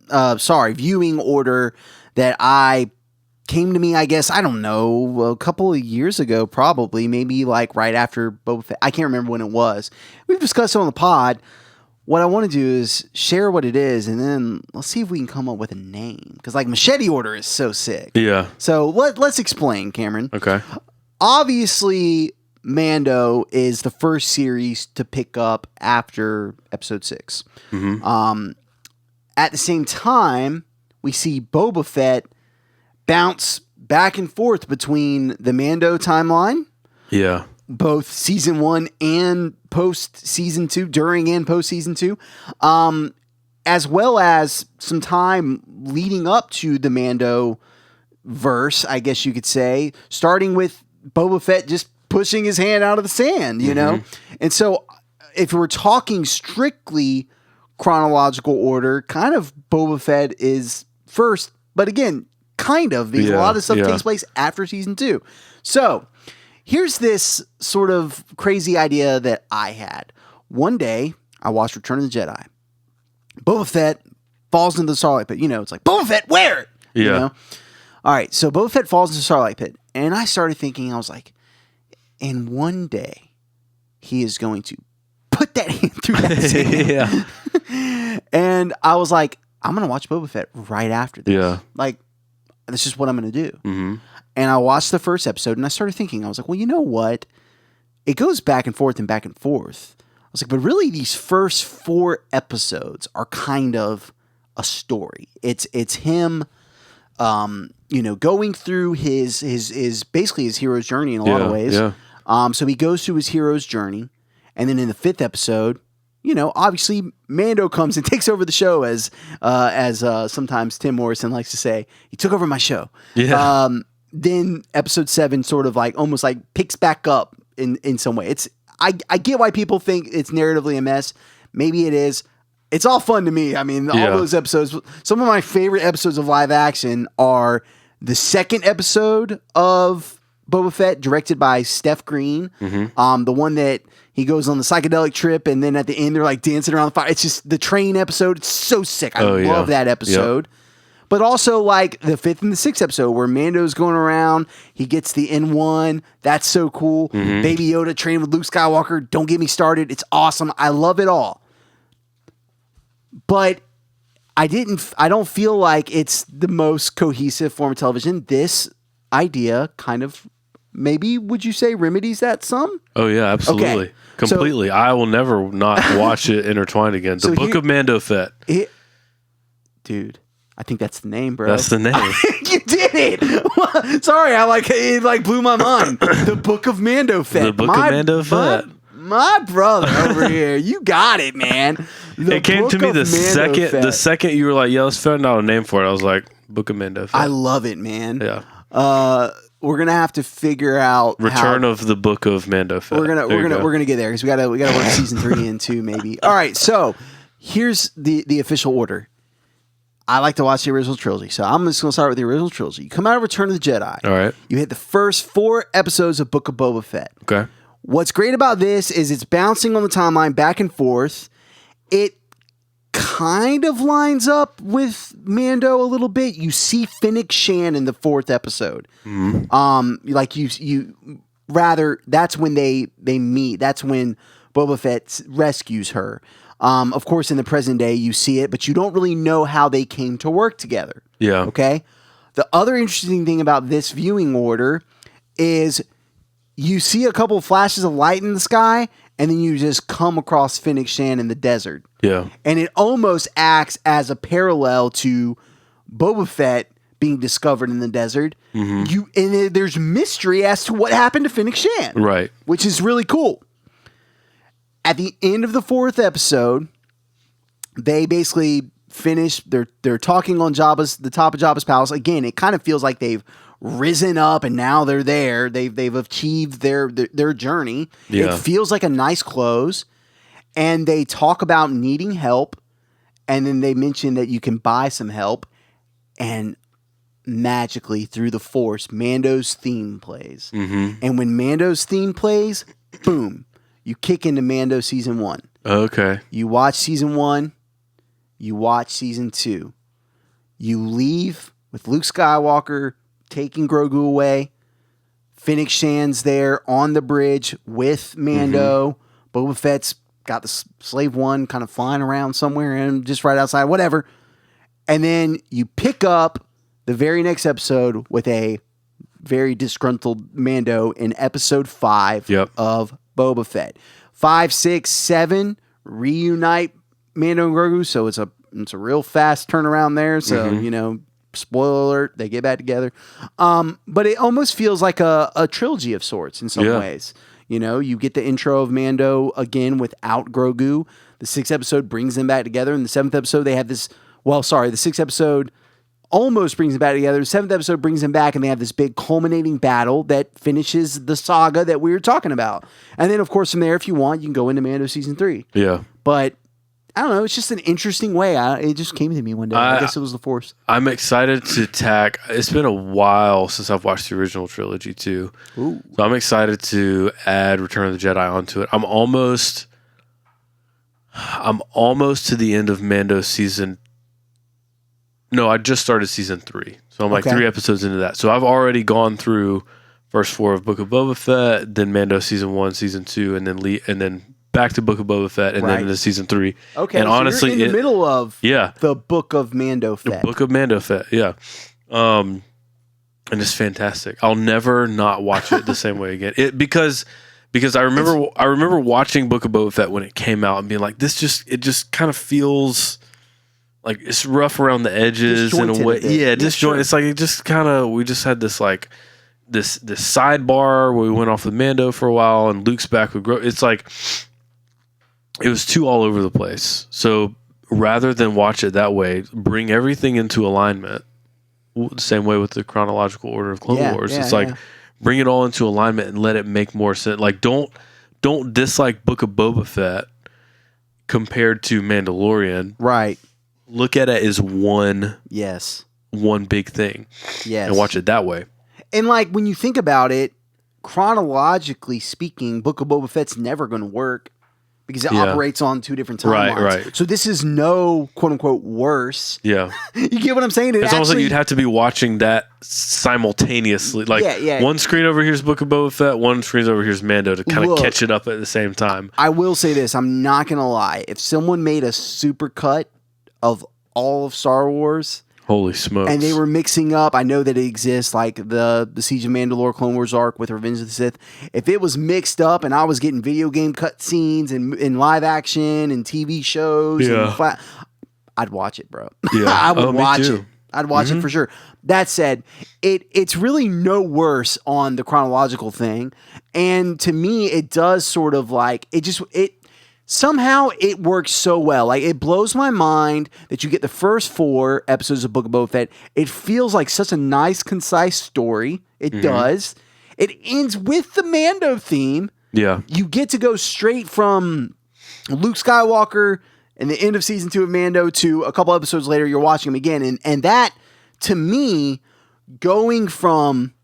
viewing order that came to me, I guess, I don't know, a couple of years ago, probably, maybe like right after Boba Fett. I can't remember when it was. We've discussed it on the pod. What I want to do is share what it is, and then let's see if we can come up with a name. Because like Machete Order is so sick. Yeah. So let's explain, Cameron. Okay. Obviously, Mando is the first series to pick up after Episode 6. Mm-hmm. At the same time, we see Boba Fett bounce back and forth between the Mando timeline. Yeah. Both season 1 and post season 2, during and post season 2, as well as some time leading up to the Mando verse, I guess you could say, starting with Boba Fett just pushing his hand out of the sand, you know? And so if we're talking strictly chronological order, kind of Boba Fett is first, but again, kind of, because a lot of stuff takes place after season 2. So here's this sort of crazy idea that I had. One day, I watched Return of the Jedi. Boba Fett falls into the Starlight Pit. You know, it's like, Boba Fett, where? Yeah. You know? All right, so Boba Fett falls into the Starlight Pit. And I started thinking, I was like, and one day, he is going to put that hand through that sand. And I was like, I'm going to watch Boba Fett right after this. Yeah. Like, that's just what I'm going to do. Mm-hmm. And I watched the first episode and I started thinking, I was like, well, you know what? It goes back and forth and back and forth. I was like, but really these first 4 episodes are kind of a story. It's him, going through his basically his hero's journey in a lot of ways. Yeah. So he goes through his hero's journey. And then in the 5th episode, obviously Mando comes and takes over the show as sometimes Tim Morrison likes to say, he took over my show. Yeah. Then episode 7 sort of like almost like picks back up in some way. I get why people think it's narratively a mess. Maybe it is. It's all fun to me. I mean, all those episodes, some of my favorite episodes of live action are the 2nd episode of Boba Fett, directed by Steph Green. Mm-hmm. The one that he goes on the psychedelic trip, and then at the end they're like dancing around the fire. It's just the train episode. It's so sick. I love that episode. Yep. But also like the 5th and the 6th episode where Mando's going around. He gets the N1. That's so cool. Mm-hmm. Baby Yoda training with Luke Skywalker. Don't get me started. It's awesome. I love it all. But I don't feel like it's the most cohesive form of television. This idea kind of maybe would you say remedies that some? Oh yeah, absolutely. Okay. Completely. I will never not watch it intertwined again. The Book of Mando Fett. Dude, I think that's the name, bro. That's the name. You did it. Sorry, it blew my mind. The Book of Mando Fett. The Book of Mando Fett. My brother over here, you got it, man. It came to me the second you were like, "Yeah, let's find out a name for it." I was like, "Book of Mando Fett." I love it, man. Yeah. We're gonna have to figure out Return of the Book of Mando Fett. We're gonna get there because we gotta work season 3 in too, maybe. All right, so here's the official order. I like to watch the original trilogy, so I'm just gonna start with the original trilogy. You come out of Return of the Jedi. All right. You hit the first 4 episodes of Book of Boba Fett. Okay. What's great about this is it's bouncing on the timeline back and forth. It kind of lines up with Mando a little bit. You see Fennec Shan in the 4th episode. Mm-hmm. That's when they meet. That's when Boba Fett rescues her. Of course, in the present day, you see it, but you don't really know how they came to work together. Yeah. Okay? The other interesting thing about this viewing order is you see a couple flashes of light in the sky, and then you just come across Fennec Shan in the desert. Yeah. And it almost acts as a parallel to Boba Fett being discovered in the desert. Mm-hmm. There's mystery as to what happened to Fennec Shan. Right. Which is really cool. At the end of the 4th episode, they basically finish. They're talking on the top of Jabba's palace. Again, it kind of feels like they've risen up and now they're there. They've achieved their journey. Yeah. It feels like a nice close. And they talk about needing help. And then they mention that you can buy some help. And magically, through the Force, Mando's theme plays. Mm-hmm. And when Mando's theme plays, boom, you kick into Mando season 1. Okay. You watch season 1. You watch season 2. You leave with Luke Skywalker taking Grogu away. Fennec Shan's there on the bridge with Mando. Mm-hmm. Boba Fett's got the Slave One kind of flying around somewhere and just right outside, whatever. And then you pick up the very next episode with a very disgruntled Mando in episode 5 of Boba Fett. 5, 6, 7 reunite Mando and Grogu, so it's a real fast turnaround there. So spoiler alert, they get back together. But it almost feels like a trilogy of sorts in some ways. You get the intro of Mando again without Grogu. The 6th episode brings them back together. In the 7th episode, they have this. The 6th episode almost brings them back together. The 7th episode brings them back, and they have this big culminating battle that finishes the saga that we were talking about. And then, of course, from there, if you want, you can go into Mando season 3. Yeah. But I don't know. It's just an interesting way. It just came to me one day. I guess it was the Force. I'm excited to tack. It's been a while since I've watched the original trilogy too. Ooh. So I'm excited to add Return of the Jedi onto it. I'm almost to the end of Mando season. No, I just started season 3. So I'm like 3 episodes into that. So I've already gone through first 4 of Book of Boba Fett, then Mando season 1, season 2, and then back to Book of Boba Fett, and then into season 3. Okay, and so honestly, you're in the middle of the Book of Mando Fett. The Book of Mando Fett, yeah. And it's fantastic. I'll never not watch it the same way again. Because I remember watching Book of Boba Fett when it came out and being like, it just kind of feels like it's rough around the edges in a way. Yeah, disjointed. It's like it just kind of, we just had this like this sidebar where we went off with Mando for a while and Luke's back with Grogu. It's like it was too all over the place. So rather than watch it that way, bring everything into alignment. The same way with the chronological order of Clone Wars. It's like bring it all into alignment and let it make more sense. Like don't dislike Book of Boba Fett compared to Mandalorian. Right. Look at it as one big thing. Yes. And watch it that way. And like when you think about it, chronologically speaking, Book of Boba Fett's never going to work because it operates on 2 different timelines. Right. So this is no quote unquote worse. Yeah. You get what I'm saying? It's almost like you'd have to be watching that simultaneously. Like one screen over here's Book of Boba Fett, one screen over here's Mando to kind of catch it up at the same time. I will say this, I'm not going to lie. If someone made a super cut of all of Star Wars Holy smokes. And they were mixing up. I know that it exists, like the Siege of Mandalore Clone Wars arc with Revenge of the Sith. If it was mixed up and I was getting video game cutscenes and live action and TV shows, I'd watch it, bro. Yeah. I would watch too. it. I'd watch it for sure. That said, it's really no worse on the chronological thing. And to me, it does sort of like, somehow it works so well. Like, it blows my mind that you get the first 4 episodes of Book of Boba Fett. It feels like such a nice, concise story. It does. It ends with the Mando theme. Yeah. You get to go straight from Luke Skywalker and the end of season 2 of Mando to a couple episodes later, you're watching him again. And that, to me, going from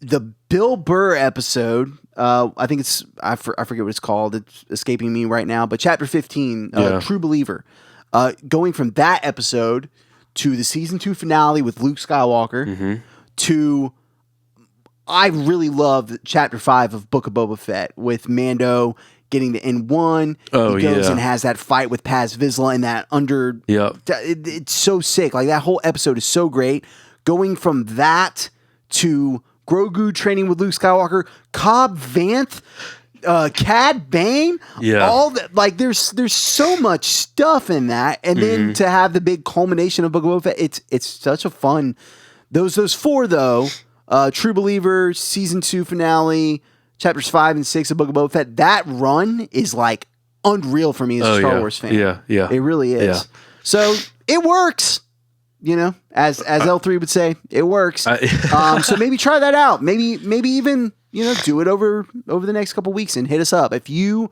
the Bill Burr episode, I think it's, I forget what it's called. It's escaping me right now, but chapter 15, True Believer, going from that episode to the season 2 finale with Luke Skywalker to, I really loved chapter 5 of Book of Boba Fett with Mando getting the N1. He goes and has that fight with Paz Vizsla and that under. It's so sick. Like, that whole episode is so great. Going from that to Grogu training with Luke Skywalker, Cobb Vanth, Cad Bane, all that. Like, there's so much stuff in that, and then to have the big culmination of Book of Boba Fett, it's such a fun. Those 4 though, True Believer, season 2 finale, chapters 5 and 6 of Book of Boba Fett. That run is like unreal for me as a Star Wars fan. Yeah, it really is. Yeah. So it works. You know, as L3 would say, it works. So maybe try that out. Maybe even, do it over the next couple weeks and hit us up. If you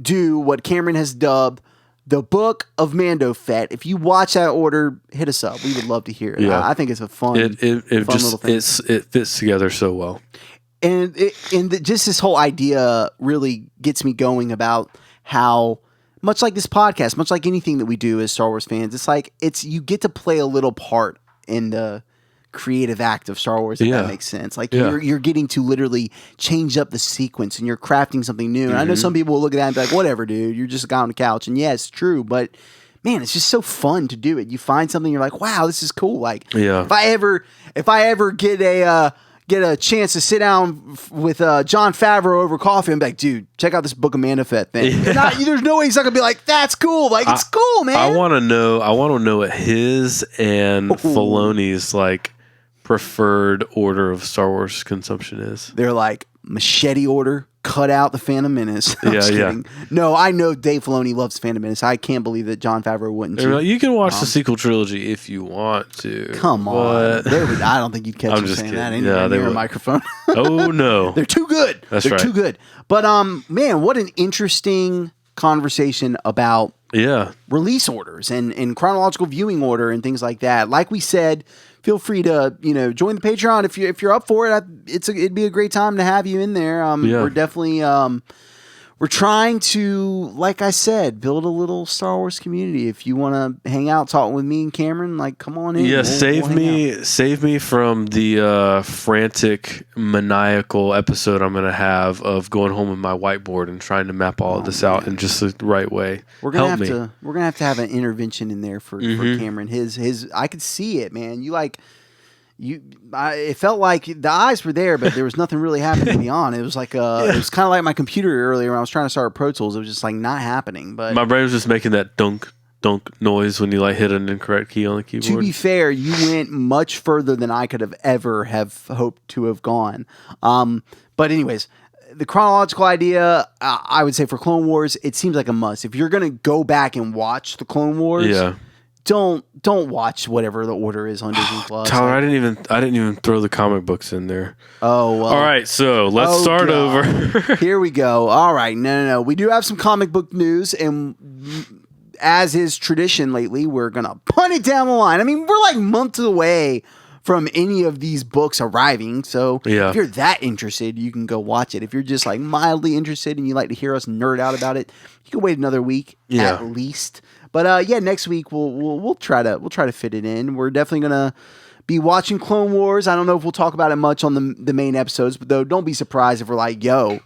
do what Cameron has dubbed the Book of Mando Fett, if you watch that order, hit us up. We would love to hear it. Yeah. I think it's a fun, it fun little thing. It fits together so well. And just this whole idea really gets me going about how, much like this podcast, much like anything that we do as Star Wars fans, it's like you get to play a little part in the creative act of Star Wars, if that makes sense. Like, you're getting to literally change up the sequence and you're crafting something new. And I know some people will look at that and be like, whatever, dude, you're just a guy on the couch. And yeah, it's true, but man, it's just so fun to do it. You find something, you're like, wow, this is cool. Like, if I ever get a chance to sit down with Jon Favreau over coffee, I'm like, dude, check out this Book of Mando Fett thing. There's no way he's not gonna be like, that's cool. Like, it's cool, man. I want to know what his and Filoni's like preferred order of Star Wars consumption is. They're like, machete order, cut out the Phantom Menace. I'm just kidding. No, I know Dave Filoni loves Phantom Menace. I can't believe that Jon Favreau wouldn't. Like, you can watch the sequel trilogy if you want to. Come on. I don't think you'd catch them saying that anywhere near a microphone. Oh, no. They're too good. They're too good. But, man, what an interesting conversation about release orders and chronological viewing order and things like that. Like we said, feel free to join the Patreon if you're up for it. It'd be a great time to have you in there. We're definitely we're trying to, like I said, build a little Star Wars community. If you want to hang out, talk with me and Cameron, like, come on in. Yeah, save me from the frantic, maniacal episode I'm going to have of going home with my whiteboard and trying to map all of this out in just the right way. We're gonna have to have an intervention in there for Cameron. His I could see it, man. It felt like the eyes were there, but there was nothing really happening beyond. It was like it was kind of like my computer earlier when I was trying to start Pro Tools. It was just like not happening. But my brain was just making that dunk noise when you like hit an incorrect key on the keyboard. To be fair, you went much further than I could have ever have hoped to have gone. But anyways, the chronological idea, I would say for Clone Wars, it seems like a must. If you're gonna go back and watch the Clone Wars, don't watch whatever the order is on Disney Plus. Tyler, I didn't even throw the comic books in there. Oh, well. All right, so let's start over. Here we go. All right, no. We do have some comic book news, and as is tradition lately, we're gonna punt it down the line. I mean, we're like months away from any of these books arriving, so if you're that interested, you can go watch it. If you're just like mildly interested and you like to hear us nerd out about it, you can wait another week at least. But next week we'll try to fit it in. We're definitely gonna be watching Clone Wars. I don't know if we'll talk about it much on the main episodes, but though don't be surprised if we're like, yo,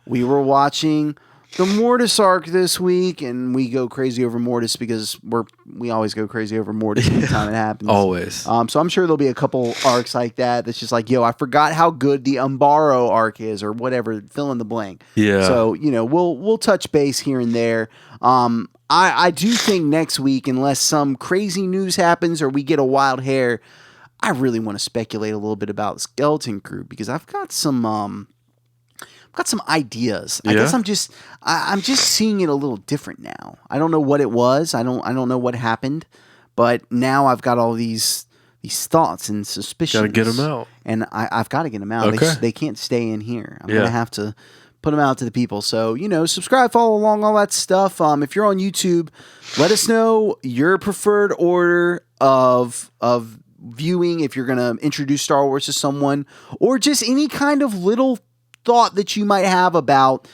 we were watching the Mortis arc this week, and we go crazy over Mortis because we always go crazy over Mortis every time it happens. Always. So I'm sure there'll be a couple arcs like that that's just like, yo, I forgot how good the Umbaro arc is, or whatever, fill in the blank. Yeah. So, we'll touch base here and there. I do think next week, unless some crazy news happens or we get a wild hair, I really want to speculate a little bit about Skeleton Crew, because I've got some ideas. I guess I'm just seeing it a little different now. I don't know what it was. I don't know what happened, but now I've got all these thoughts and suspicions. Got to get them out, and I've got to get them out. Okay. They can't stay in here. I'm gonna have to put them out to the people. So subscribe, follow along, all that stuff. If you're on YouTube, let us know your preferred order of viewing. If you're gonna introduce Star Wars to someone, or just any kind of little thought that you might have about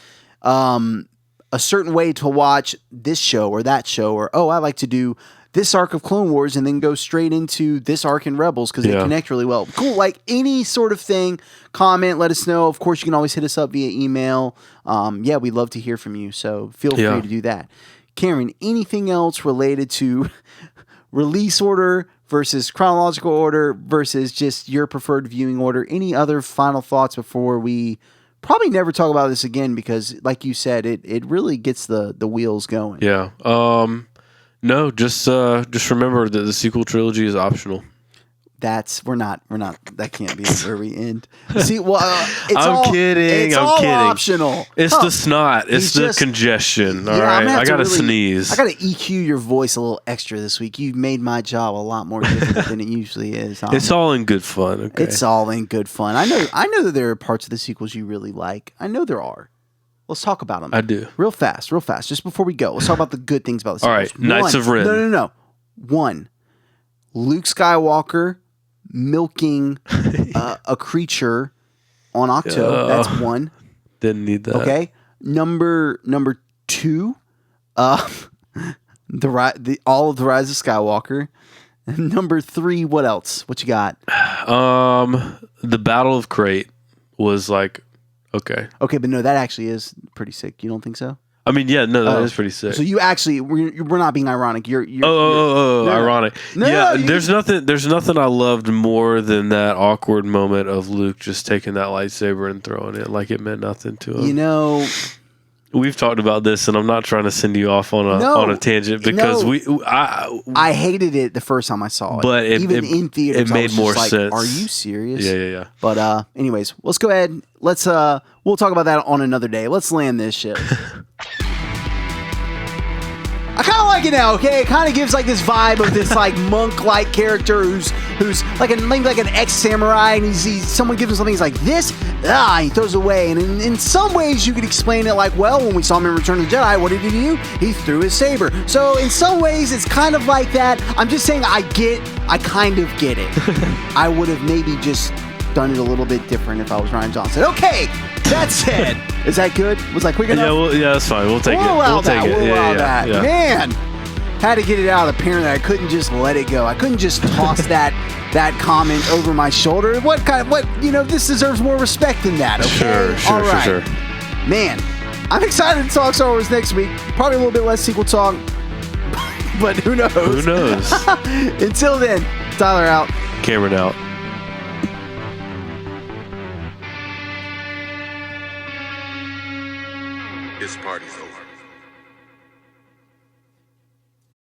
a certain way to watch this show or that show, or I like to do this arc of Clone Wars and then go straight into this arc in Rebels because they connect really well. Cool. Like any sort of thing, comment, let us know. Of course, you can always hit us up via email. We'd love to hear from you, so feel free to do that. Cameron, anything else related to release order versus chronological order versus just your preferred viewing order? Any other final thoughts before we probably never talk about this again, because like you said, it really gets the wheels going. Yeah. No, just remember that the sequel trilogy is optional. We're not. That can't be where we end. See, well, I'm kidding. It's I'm all kidding. Optional. It's the snot. It's the congestion. All right, I gotta sneeze. I gotta EQ your voice a little extra this week. You've made my job a lot more difficult than it usually is. It's all in good fun. Okay? It's all in good fun. I know that there are parts of the sequels you really like. I know there are. Let's talk about them. I do. Real fast. Just before we go, let's talk about the good things about the sequels. All right, Knights of Ren. No. 1, Luke Skywalker milking a creature on Octo. That's 1. Didn't need that. Okay. Number 2, all of the Rise of Skywalker. Number 3, what else? What you got? The Battle of Crate was like, okay, but no, that actually is pretty sick. You don't think so? I mean, yeah, no, that is pretty sick. So you actually, we're not being ironic. You're ironic. There's nothing I loved more than that awkward moment of Luke just taking that lightsaber and throwing it like it meant nothing to him. We've talked about this, and I'm not trying to send you off on a tangent because I hated it the first time I saw it, but even in theaters, it made more sense. Are you serious? Yeah. But anyways, let's go ahead. We'll talk about that on another day. Let's land this ship. I kind of like it now, okay? It kind of gives like this vibe of this like monk-like character who's like maybe like an ex-samurai, and someone gives him something, he's like, this? He throws it away. And in some ways you could explain it like, well, when we saw him in Return of the Jedi, what did he do? He threw his saber. So in some ways it's kind of like that. I'm just saying I kind of get it. I would have maybe just done it a little bit different if I was Rian Johnson. Okay, that said, is that good? Was that quick enough? Yeah, that's fine. We'll take it. We'll take it. We'll allow that. Yeah. Man, had to get it out. Apparently, I couldn't just let it go. I couldn't just toss that comment over my shoulder. This deserves more respect than that. Okay? Sure. All right. Sure. Man, I'm excited to talk Star Wars next week. Probably a little bit less sequel talk, but who knows? Who knows? Until then, Tyler out. Cameron out. This party's over.